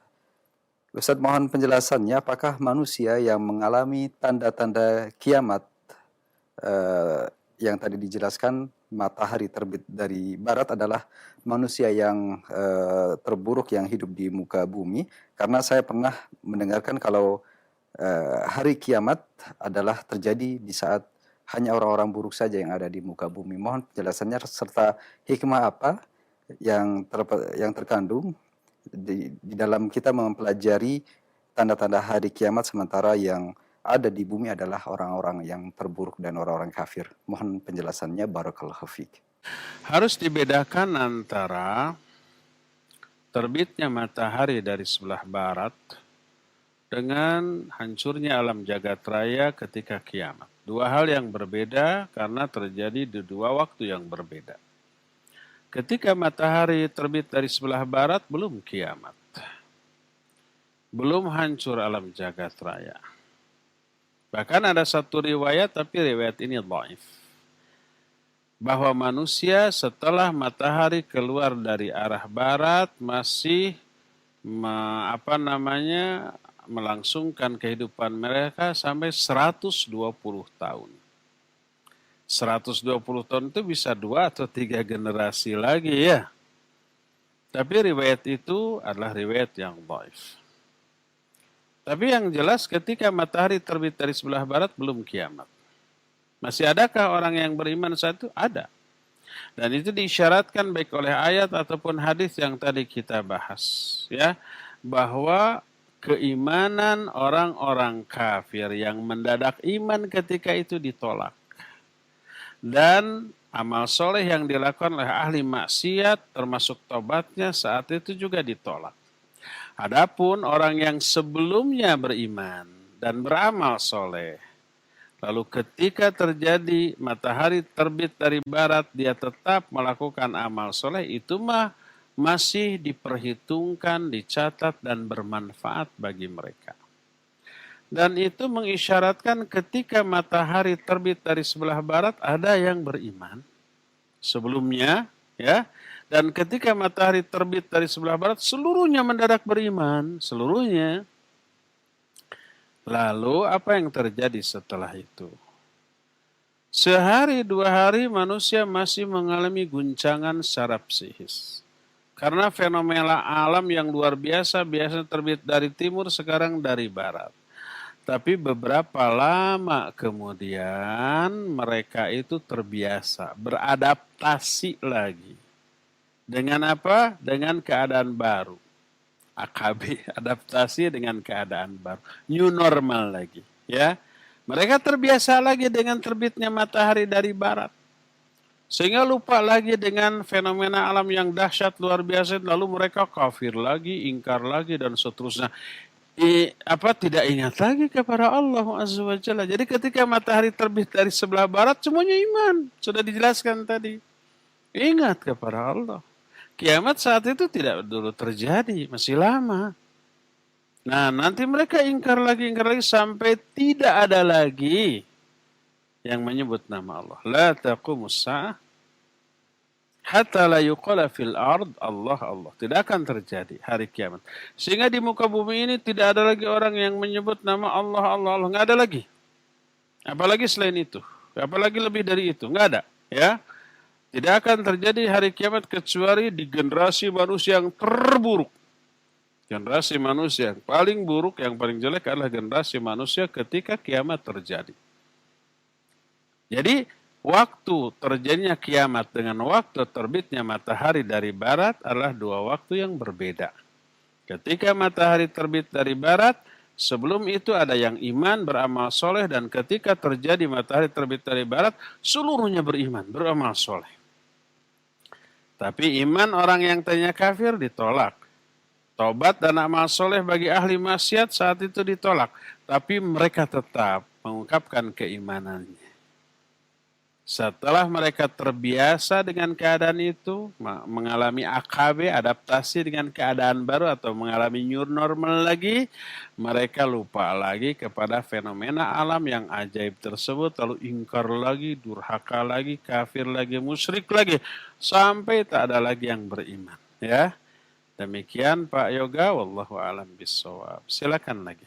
Ustadz, mohon penjelasannya, apakah manusia yang mengalami tanda-tanda kiamat yang tadi dijelaskan matahari terbit dari barat adalah manusia yang terburuk yang hidup di muka bumi? Karena saya pernah mendengarkan kalau hari kiamat adalah terjadi di saat hanya orang-orang buruk saja yang ada di muka bumi. Mohon penjelasannya serta hikmah apa yang terkandung di dalam kita mempelajari tanda-tanda hari kiamat sementara yang ada di bumi adalah orang-orang yang terburuk dan orang-orang kafir. Mohon penjelasannya, barakallahu fiik. Harus dibedakan antara terbitnya matahari dari sebelah barat dengan hancurnya alam jagat raya ketika kiamat. Dua hal yang berbeda karena terjadi di dua waktu yang berbeda. Ketika matahari terbit dari sebelah barat, belum kiamat. Belum hancur alam jagat raya. Bahkan ada satu riwayat, tapi riwayat ini dhaif. Bahwa manusia setelah matahari keluar dari arah barat masih melangsungkan kehidupan mereka sampai 120 tahun. 120 tahun itu bisa 2 atau 3 generasi lagi ya. Tapi riwayat itu adalah riwayat yang dhaif. Tapi yang jelas ketika matahari terbit dari sebelah barat belum kiamat. Masih adakah orang yang beriman saat itu? Ada. Dan itu diisyaratkan baik oleh ayat ataupun hadis yang tadi kita bahas. Ya, bahwa keimanan orang-orang kafir yang mendadak iman ketika itu ditolak. Dan amal soleh yang dilakukan oleh ahli maksiat termasuk tobatnya saat itu juga ditolak. Adapun orang yang sebelumnya beriman dan beramal soleh, lalu ketika terjadi matahari terbit dari barat, dia tetap melakukan amal soleh, itu masih diperhitungkan, dicatat dan bermanfaat bagi mereka. Dan itu mengisyaratkan ketika matahari terbit dari sebelah barat ada yang beriman sebelumnya, ya. Dan ketika matahari terbit dari sebelah barat seluruhnya mendadak beriman, seluruhnya. Lalu apa yang terjadi setelah itu? Sehari dua hari manusia masih mengalami guncangan secara psikis. Karena fenomena alam yang luar biasa biasanya terbit dari timur, sekarang dari barat. Tapi beberapa lama kemudian mereka itu terbiasa, beradaptasi lagi. Dengan apa? Dengan keadaan baru. AKB, adaptasi dengan keadaan baru. New normal lagi. Ya, mereka terbiasa lagi dengan terbitnya matahari dari barat. Sehingga lupa lagi dengan fenomena alam yang dahsyat luar biasa, lalu mereka kafir lagi, ingkar lagi dan seterusnya. Tidak ingat lagi kepada Allah Azza wa Jalla. Jadi ketika matahari terbit dari sebelah barat semuanya iman, sudah dijelaskan tadi. Ingat kepada Allah. Kiamat saat itu tidak dulu terjadi, masih lama. Nah, nanti mereka ingkar lagi sampai tidak ada lagi yang menyebut nama Allah. La taqumus sa'ah hatta la yuqala fil ard Allah Allah. Tidak akan terjadi hari kiamat. Sehingga di muka bumi ini tidak ada lagi orang yang menyebut nama Allah Allah Allah. Nggak ada lagi. Apalagi selain itu. Apalagi lebih dari itu. Nggak ada. Ya. Tidak akan terjadi hari kiamat kecuali di generasi manusia yang terburuk. Generasi manusia yang paling buruk, yang paling jelek adalah generasi manusia ketika kiamat terjadi. Jadi, waktu terjadinya kiamat dengan waktu terbitnya matahari dari barat adalah dua waktu yang berbeda. Ketika matahari terbit dari barat, sebelum itu ada yang iman, beramal soleh, dan ketika terjadi matahari terbit dari barat, seluruhnya beriman, beramal soleh. Tapi iman orang yang tadinya kafir ditolak. Tobat dan amal soleh bagi ahli maksiat saat itu ditolak. Tapi mereka tetap mengungkapkan keimanannya. Setelah mereka terbiasa dengan keadaan itu, mengalami AKB, adaptasi dengan keadaan baru atau mengalami new normal lagi, mereka lupa lagi kepada fenomena alam yang ajaib tersebut, lalu ingkar lagi, durhaka lagi, kafir lagi, musyrik lagi, sampai tak ada lagi yang beriman. Ya, demikian Pak Yoga, wallahu a'lam bishawab. Silakan lagi.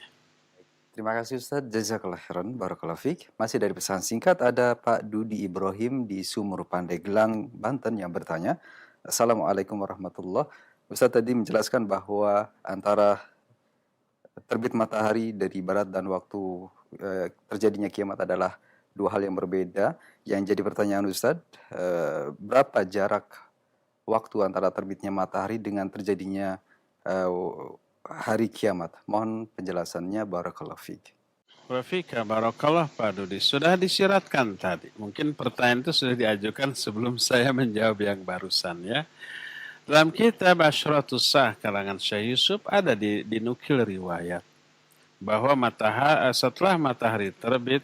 Terima kasih Ustaz, jazakallah khairan, barakallahu fiik. Masih dari pesan singkat ada Pak Dudi Ibrahim di Sumur Pandeglang, Banten yang bertanya, Assalamualaikum warahmatullahi wabarakatuh. Ustaz tadi menjelaskan bahwa antara terbit matahari dari barat dan waktu terjadinya kiamat adalah dua hal yang berbeda. Yang jadi pertanyaan Ustaz, berapa jarak waktu antara terbitnya matahari dengan terjadinya hari kiamat? Mohon penjelasannya, barakallahu fiik. Wafika barakallah Pak Dudi. Sudah disiratkan tadi. Mungkin pertanyaan itu sudah diajukan sebelum saya menjawab yang barusan ya. Dalam kitab Asyratus Sah karangan Syekh Yusuf ada dinukil riwayat bahwa setelah matahari terbit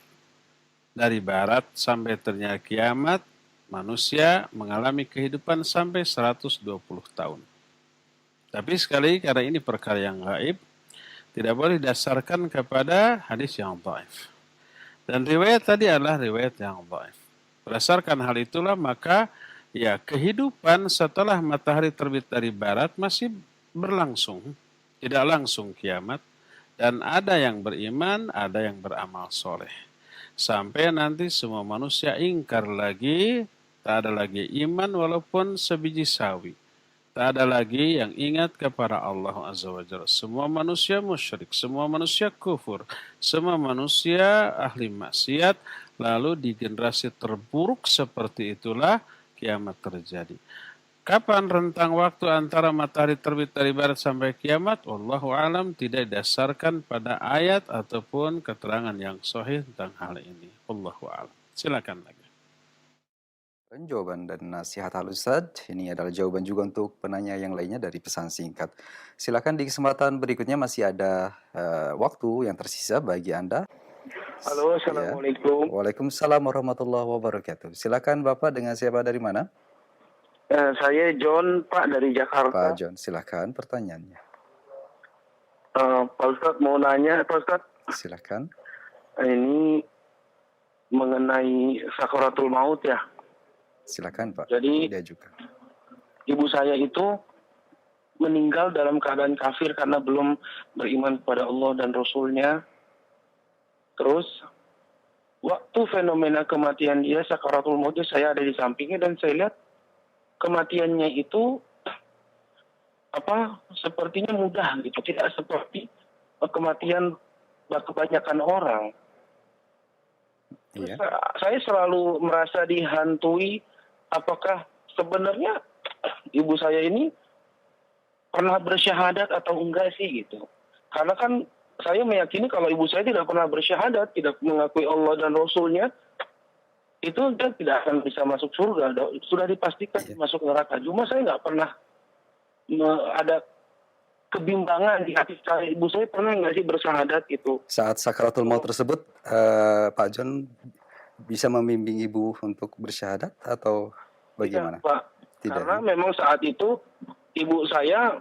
dari barat sampai terjadi kiamat, manusia mengalami kehidupan sampai 120 tahun. Tapi sekali karena ini perkara yang gaib, tidak boleh didasarkan kepada hadis yang dhaif. Dan riwayat tadi adalah riwayat yang dhaif. Berdasarkan hal itulah maka ya kehidupan setelah matahari terbit dari barat masih berlangsung. Tidak langsung kiamat. Dan ada yang beriman, ada yang beramal soleh. Sampai nanti semua manusia ingkar lagi, tak ada lagi iman walaupun sebiji sawi. Tak ada lagi yang ingat kepada Allah Azza wa Jalla. Semua manusia musyrik, semua manusia kufur, semua manusia ahli maksiat. Lalu di generasi terburuk seperti itulah kiamat terjadi. Kapan rentang waktu antara matahari terbit dari barat sampai kiamat? Wallahu alam, tidak didasarkan pada ayat ataupun keterangan yang sahih tentang hal ini. Wallahu alam. Silakan lagi. Jawaban dan nasihat Al-Ustadz, ini adalah jawaban juga untuk penanya yang lainnya dari pesan singkat. Silakan di kesempatan berikutnya masih ada waktu yang tersisa bagi Anda. Halo, Assalamualaikum. Ya. Waalaikumsalam warahmatullahi wabarakatuh. Silakan Bapak, dengan siapa dari mana? Saya John, Pak, dari Jakarta. Pak John, silakan pertanyaannya. Pak Ustadz mau nanya, Pak Ustadz. Silakan. Ini mengenai sakaratul maut ya. Silakan Pak. Jadi dia juga. Ibu saya itu meninggal dalam keadaan kafir karena belum beriman kepada Allah dan Rasulnya. Terus waktu fenomena kematian dia, sakaratul maut, saya ada di sampingnya dan saya lihat kematiannya itu sepertinya mudah gitu, tidak seperti kematian kebanyakan orang. Iya. Saya selalu merasa dihantui, apakah sebenarnya ibu saya ini pernah bersyahadat atau enggak sih gitu. Karena kan saya meyakini kalau ibu saya tidak pernah bersyahadat, tidak mengakui Allah dan Rasulnya, itu dia tidak akan bisa masuk surga. Sudah dipastikan Iya. masuk neraka. Cuma saya nggak pernah ada kebimbangan di hati saya. Ibu saya pernah nggak sih bersyahadat gitu? Saat sakaratul maut tersebut, Pak John bisa membimbing ibu untuk bersyahadat atau bagaimana? Tidak, Pak. Tidak. Karena memang saat itu ibu saya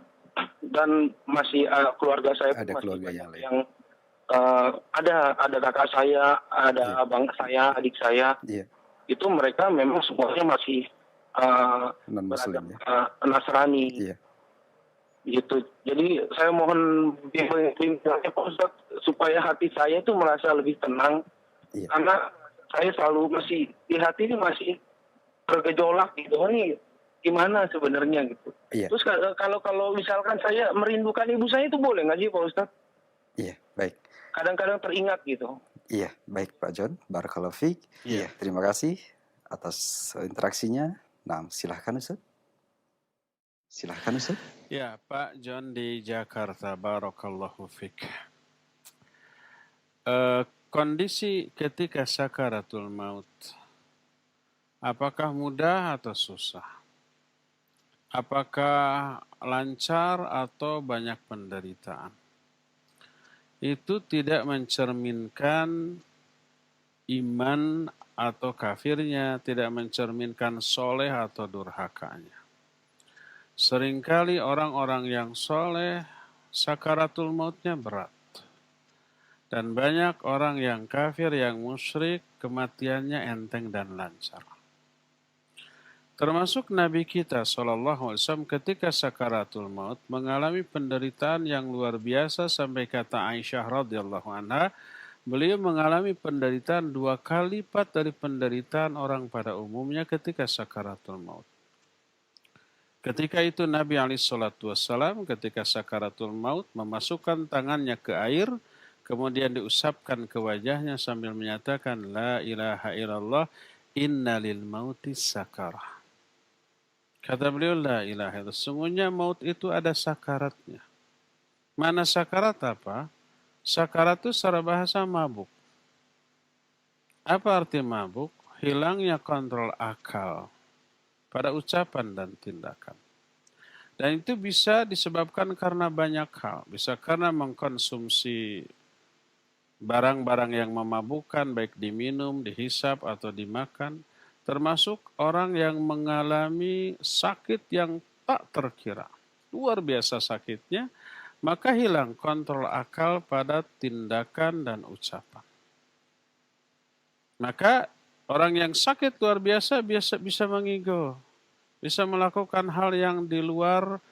dan masih keluarga saya Ada masih keluarga banyak yang lain. yang ada kakak saya, ada Iya. abang saya, adik saya. Iya, Itu mereka memang semuanya masih non-muslim ya. Nasrani. Iya, Gitu. Jadi saya mohon bimbingannya Pak Ustadz supaya hati saya itu merasa lebih tenang, iya, karena saya selalu masih di hati ini masih bergejolak gitu. Oh, ini gimana sebenarnya gitu. iya, Terus kalau misalkan saya merindukan ibu saya itu boleh nggak sih Pak Ustadz? iya, baik. Kadang-kadang teringat gitu. Iya, baik Pak John, barakallahu fiik. Iya. Terima kasih atas interaksinya. Nah, silahkan Ustaz. Silahkan Ustaz. Ya, Pak John di Jakarta, barakallahu fik. Kondisi ketika sakaratul maut, apakah mudah atau susah? Apakah lancar atau banyak penderitaan? Itu tidak mencerminkan iman atau kafirnya, tidak mencerminkan soleh atau durhakanya. Seringkali orang-orang yang soleh, sakaratul mautnya berat. Dan banyak orang yang kafir, yang musyrik, kematiannya enteng dan lancar. Termasuk Nabi kita SAW ketika sakaratul maut mengalami penderitaan yang luar biasa sampai kata Aisyah radhiyallahu anha, beliau mengalami penderitaan 2 kali lipat dari penderitaan orang pada umumnya ketika sakaratul maut. Ketika itu Nabi SAW ketika sakaratul maut memasukkan tangannya ke air, kemudian diusapkan ke wajahnya sambil menyatakan, La ilaha illallah, inna lil mauti sakarah. Kata beliau, La ilaha illallah, sungguhnya maut itu ada sakaratnya. Mana sakarat apa? Sakarat itu secara bahasa mabuk. Apa arti mabuk? Hilangnya kontrol akal pada ucapan dan tindakan. Dan itu bisa disebabkan karena banyak hal. Bisa karena mengkonsumsi barang-barang yang memabukkan, baik diminum, dihisap, atau dimakan. Termasuk orang yang mengalami sakit yang tak terkira. Luar biasa sakitnya, maka hilang kontrol akal pada tindakan dan ucapan. Maka orang yang sakit luar biasa bisa mengigo, bisa melakukan hal yang di luar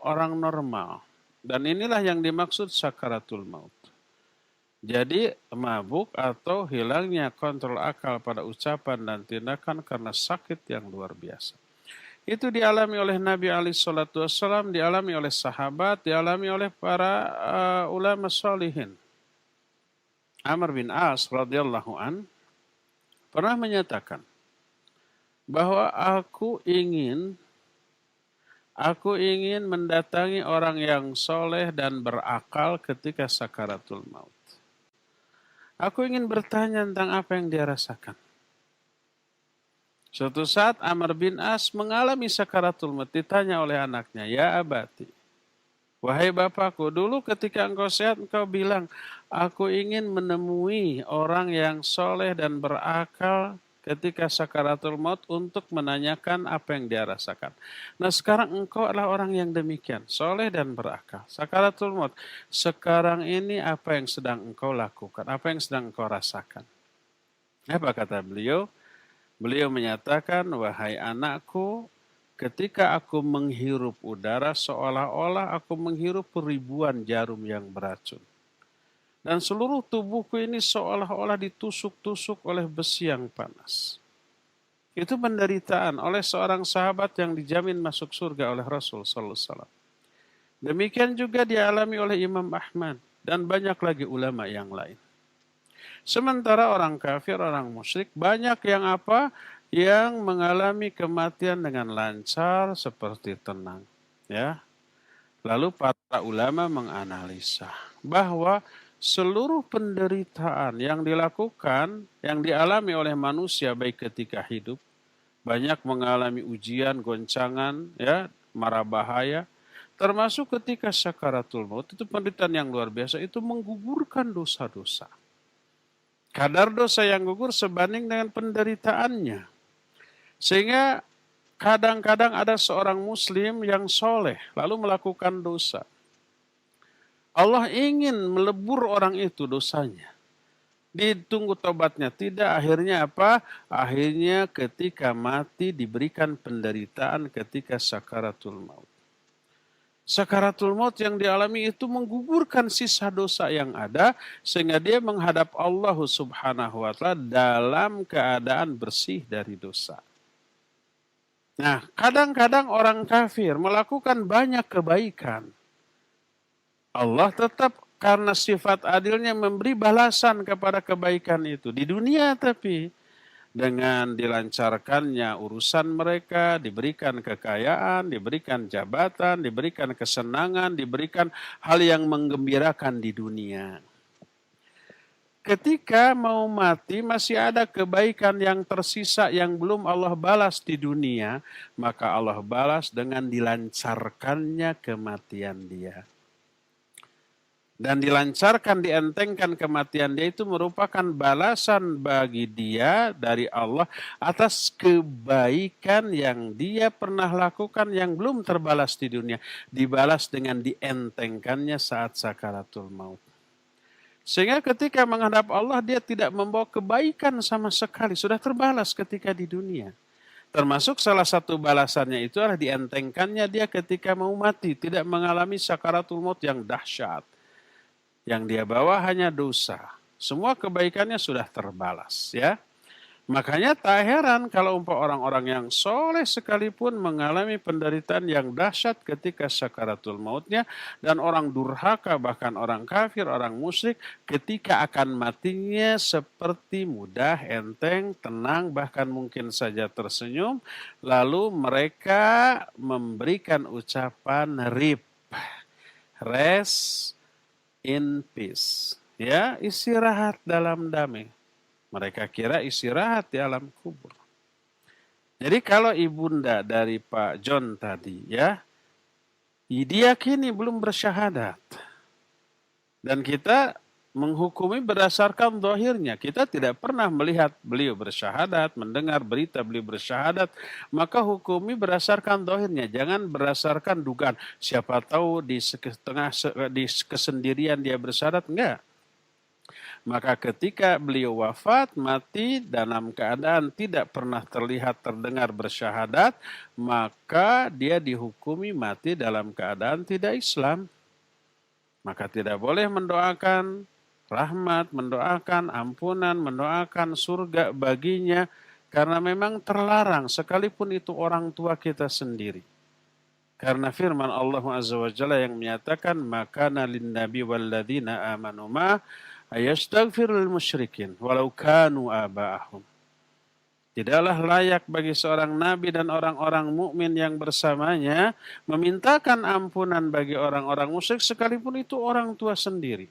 orang normal. Dan inilah yang dimaksud sakaratul maut. Jadi mabuk atau hilangnya kontrol akal pada ucapan dan tindakan karena sakit yang luar biasa. Itu dialami oleh Nabi SAW, dialami oleh sahabat, dialami oleh para ulama sholihin. Amr bin As radhiyallahu an pernah menyatakan bahwa aku ingin mendatangi orang yang soleh dan berakal ketika sakaratul maut. Aku ingin bertanya tentang apa yang dia rasakan. Suatu saat Amr bin As mengalami sakaratul maut, ditanya oleh anaknya, Ya abati, wahai bapakku, dulu ketika engkau sehat engkau bilang, aku ingin menemui orang yang soleh dan berakal ketika sakaratul maut untuk menanyakan apa yang dia rasakan. Nah sekarang engkau adalah orang yang demikian, soleh dan berakal. Sakaratul maut, sekarang ini apa yang sedang engkau lakukan, apa yang sedang engkau rasakan? Apa kata beliau? Beliau menyatakan, wahai anakku, ketika aku menghirup udara seolah-olah aku menghirup ribuan jarum yang beracun. Dan seluruh tubuhku ini seolah-olah ditusuk-tusuk oleh besi yang panas. Itu penderitaan oleh seorang sahabat yang dijamin masuk surga oleh Rasul sallallahu alaihi wasallam. Demikian juga dialami oleh Imam Ahmad dan banyak lagi ulama yang lain. Sementara orang kafir, orang musyrik banyak yang apa? Yang mengalami kematian dengan lancar seperti tenang, ya. Lalu para ulama menganalisa bahwa seluruh penderitaan yang dilakukan, yang dialami oleh manusia baik ketika hidup, banyak mengalami ujian, goncangan, ya, mara bahaya, termasuk ketika sakaratul maut, itu penderitaan yang luar biasa, itu menggugurkan dosa-dosa. Kadar dosa yang gugur sebanding dengan penderitaannya. Sehingga kadang-kadang ada seorang muslim yang soleh, lalu melakukan dosa. Allah ingin melebur orang itu dosanya. Ditunggu tobatnya. Tidak, akhirnya apa? Akhirnya ketika mati diberikan penderitaan ketika sakaratul maut. Sakaratul maut yang dialami itu menggugurkan sisa dosa yang ada, sehingga dia menghadap Allah Subhanahu wa Ta'ala dalam keadaan bersih dari dosa. Nah, kadang-kadang orang kafir melakukan banyak kebaikan. Allah tetap karena sifat adilnya memberi balasan kepada kebaikan itu di dunia, tapi dengan dilancarkannya urusan mereka, diberikan kekayaan, diberikan jabatan, diberikan kesenangan, diberikan hal yang menggembirakan di dunia. Ketika mau mati masih ada kebaikan yang tersisa yang belum Allah balas di dunia, maka Allah balas dengan dilancarkannya kematian dia. Dan dilancarkan, dientengkan kematian dia itu merupakan balasan bagi dia dari Allah atas kebaikan yang dia pernah lakukan yang belum terbalas di dunia. Dibalas dengan dientengkannya saat sakaratul maut. Sehingga ketika menghadap Allah dia tidak membawa kebaikan sama sekali. Sudah terbalas ketika di dunia. Termasuk salah satu balasannya itu adalah dientengkannya dia ketika mau mati. Tidak mengalami sakaratul maut yang dahsyat. Yang dia bawa hanya dosa. Semua kebaikannya sudah terbalas, ya. Makanya tak heran kalau orang-orang yang soleh sekalipun mengalami penderitaan yang dahsyat ketika sakaratul mautnya, dan orang durhaka, bahkan orang kafir, orang musyrik, ketika akan matinya seperti mudah, enteng, tenang, bahkan mungkin saja tersenyum, lalu mereka memberikan ucapan rest in peace, ya, istirahat dalam damai. Mereka kira istirahat di alam kubur. Jadi kalau ibunda dari Pak John tadi, ya, diyakini belum bersyahadat, dan kita menghukumi berdasarkan zahirnya. Kita tidak pernah melihat beliau bersyahadat, mendengar berita beliau bersyahadat, maka hukumi berdasarkan zahirnya. Jangan berdasarkan dugaan. Siapa tahu di kesendirian dia bersyahadat, enggak. Maka ketika beliau wafat, mati dalam keadaan tidak pernah terlihat terdengar bersyahadat, maka dia dihukumi mati dalam keadaan tidak Islam. Maka tidak boleh mendoakan rahmat, mendoakan ampunan, mendoakan surga baginya, karena memang terlarang sekalipun itu orang tua kita sendiri. Karena firman Allah Azza wa Jalla yang menyatakan, makana lin nabi walladzina amanu ma ayastaghfirul musyrikin walau kanu aba'ahum. Tidaklah layak bagi seorang nabi dan orang-orang mukmin yang bersamanya memintakan ampunan bagi orang-orang musyrik sekalipun itu orang tua sendiri.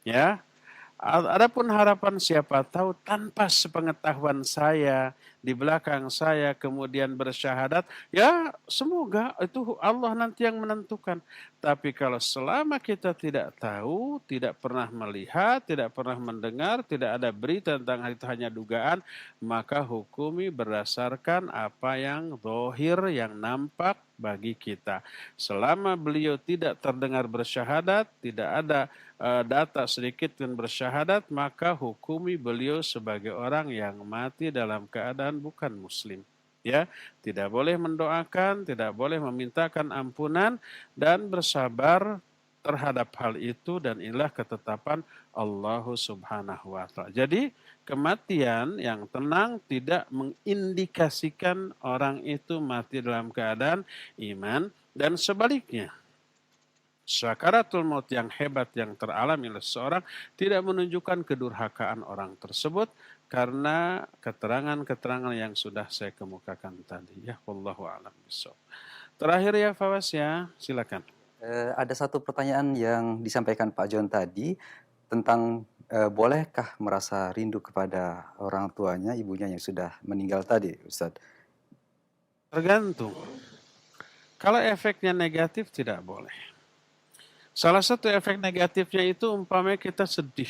Ya, adapun harapan siapa tahu tanpa sepengetahuan saya, di belakang saya kemudian bersyahadat, ya semoga itu Allah nanti yang menentukan. Tapi kalau selama kita tidak tahu, tidak pernah melihat, tidak pernah mendengar, tidak ada berita tentang hal itu, hanya dugaan, maka hukumi berdasarkan apa yang zahir, yang nampak bagi kita. Selama beliau tidak terdengar bersyahadat, tidak ada data sedikit dan bersyahadat, maka hukumi beliau sebagai orang yang mati dalam keadaan bukan muslim. Ya, tidak boleh mendoakan, tidak boleh memintakan ampunan, dan bersabar terhadap hal itu, dan inilah ketetapan Allah Subhanahu wa Ta'ala. Jadi kematian yang tenang tidak mengindikasikan orang itu mati dalam keadaan iman, dan sebaliknya. Sakaratul maut yang hebat yang teralami oleh seseorang tidak menunjukkan kedurhakaan orang tersebut, karena keterangan-keterangan yang sudah saya kemukakan tadi. Ya, wallahu a'lam bishawab. Terakhir ya Fawaz, ya, silakan. Ada satu pertanyaan yang disampaikan Pak John tadi tentang bolehkah merasa rindu kepada orang tuanya, ibunya yang sudah meninggal tadi, Ustadz? Tergantung. Kalau efeknya negatif tidak boleh. Salah satu efek negatifnya itu umpamanya kita sedih.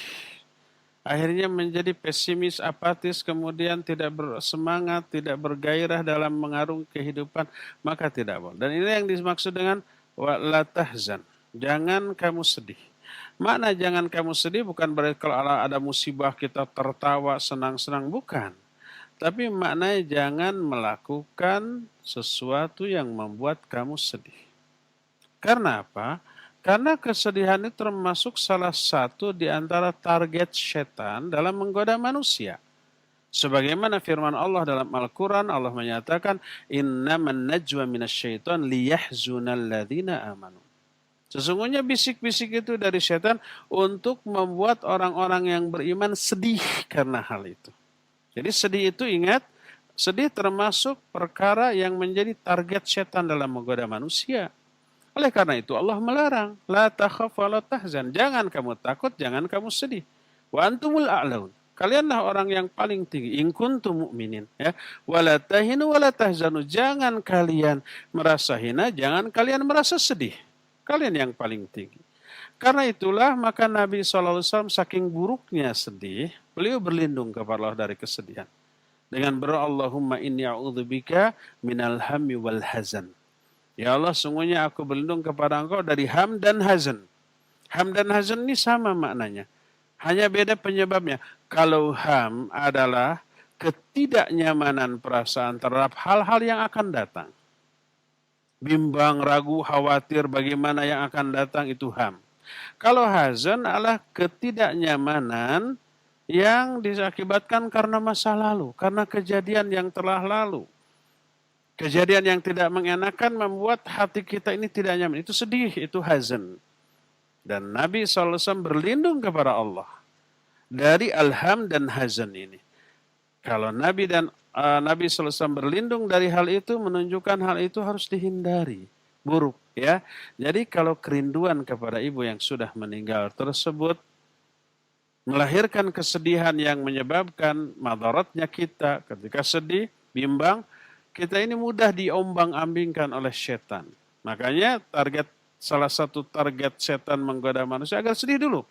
Akhirnya menjadi pesimis, apatis, kemudian tidak bersemangat, tidak bergairah dalam mengarungi kehidupan, maka tidak boleh. Dan ini yang dimaksud dengan la tahzan. Jangan kamu sedih. Makna jangan kamu sedih bukan berarti kalau ada musibah kita tertawa, senang-senang, bukan. Tapi maknanya jangan melakukan sesuatu yang membuat kamu sedih. Karena apa? Karena kesedihan itu termasuk salah satu di antara target setan dalam menggoda manusia. Sebagaimana firman Allah dalam Al-Quran, Allah menyatakan, innaman najwa minasyaiton liyahzunal ladzina amanu. Sesungguhnya bisik-bisik itu dari setan untuk membuat orang-orang yang beriman sedih karena hal itu. Jadi sedih itu ingat, sedih termasuk perkara yang menjadi target setan dalam menggoda manusia. Oleh karena itu Allah melarang, la takhaf wa la tahzan. Jangan kamu takut, jangan kamu sedih. Wa antumul a'laun. Kalianlah orang yang paling tinggi. In kuntum mu'minin, ya. Wa la tahinu wa la tahzanu. Jangan kalian merasa hina, jangan kalian merasa sedih. Kalian yang paling tinggi. Karena itulah maka Nabi SAW saking buruknya sedih, beliau berlindung kepada Allah dari kesedihan. Dengan berdoa, Allahumma inni a'udzubika minal hammi wal hazan. Ya Allah, sungguhnya aku berlindung kepada Engkau dari ham dan hazan. Ham dan hazan ini sama maknanya. Hanya beda penyebabnya. Kalau ham adalah ketidaknyamanan perasaan terhadap hal-hal yang akan datang. Bimbang, ragu, khawatir bagaimana yang akan datang, itu ham. Kalau hazan adalah ketidaknyamanan yang diakibatkan karena masa lalu, karena kejadian yang telah lalu. Kejadian yang tidak mengenakan membuat hati kita ini tidak nyaman. Itu sedih, itu hazan. Dan Nabi SAW berlindung kepada Allah dari alham dan hazan ini. Kalau Nabi SAW berlindung dari hal itu, menunjukkan hal itu harus dihindari. Buruk, ya. Jadi kalau kerinduan kepada ibu yang sudah meninggal tersebut melahirkan kesedihan yang menyebabkan madaratnya kita ketika sedih, bimbang, kita ini mudah diombang-ambingkan oleh setan. Makanya salah satu target setan menggoda manusia agar sedih dulu.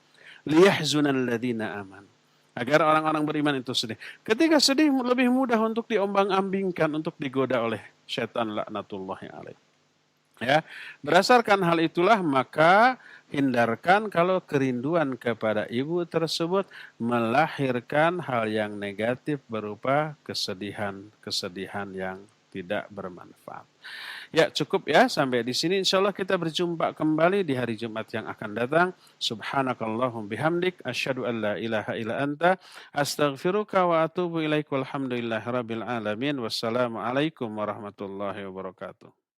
Liyahzunal ladzina aman. Agar orang-orang beriman itu sedih. Ketika sedih lebih mudah untuk diombang-ambingkan, untuk digoda oleh setan laknatullahi alaih. Ya, berdasarkan hal itulah maka hindarkan kalau kerinduan kepada ibu tersebut melahirkan hal yang negatif berupa kesedihan yang tidak bermanfaat. Ya, cukup ya sampai di sini. Insyaallah kita berjumpa kembali di hari Jumat yang akan datang. Subhanakallahum bihamdik asyhadu an la ilaha illa anta astaghfiruka wa atubu ilaik. Walhamdulillahirabbil alamin. Wassalamualaikum warahmatullahi wabarakatuh.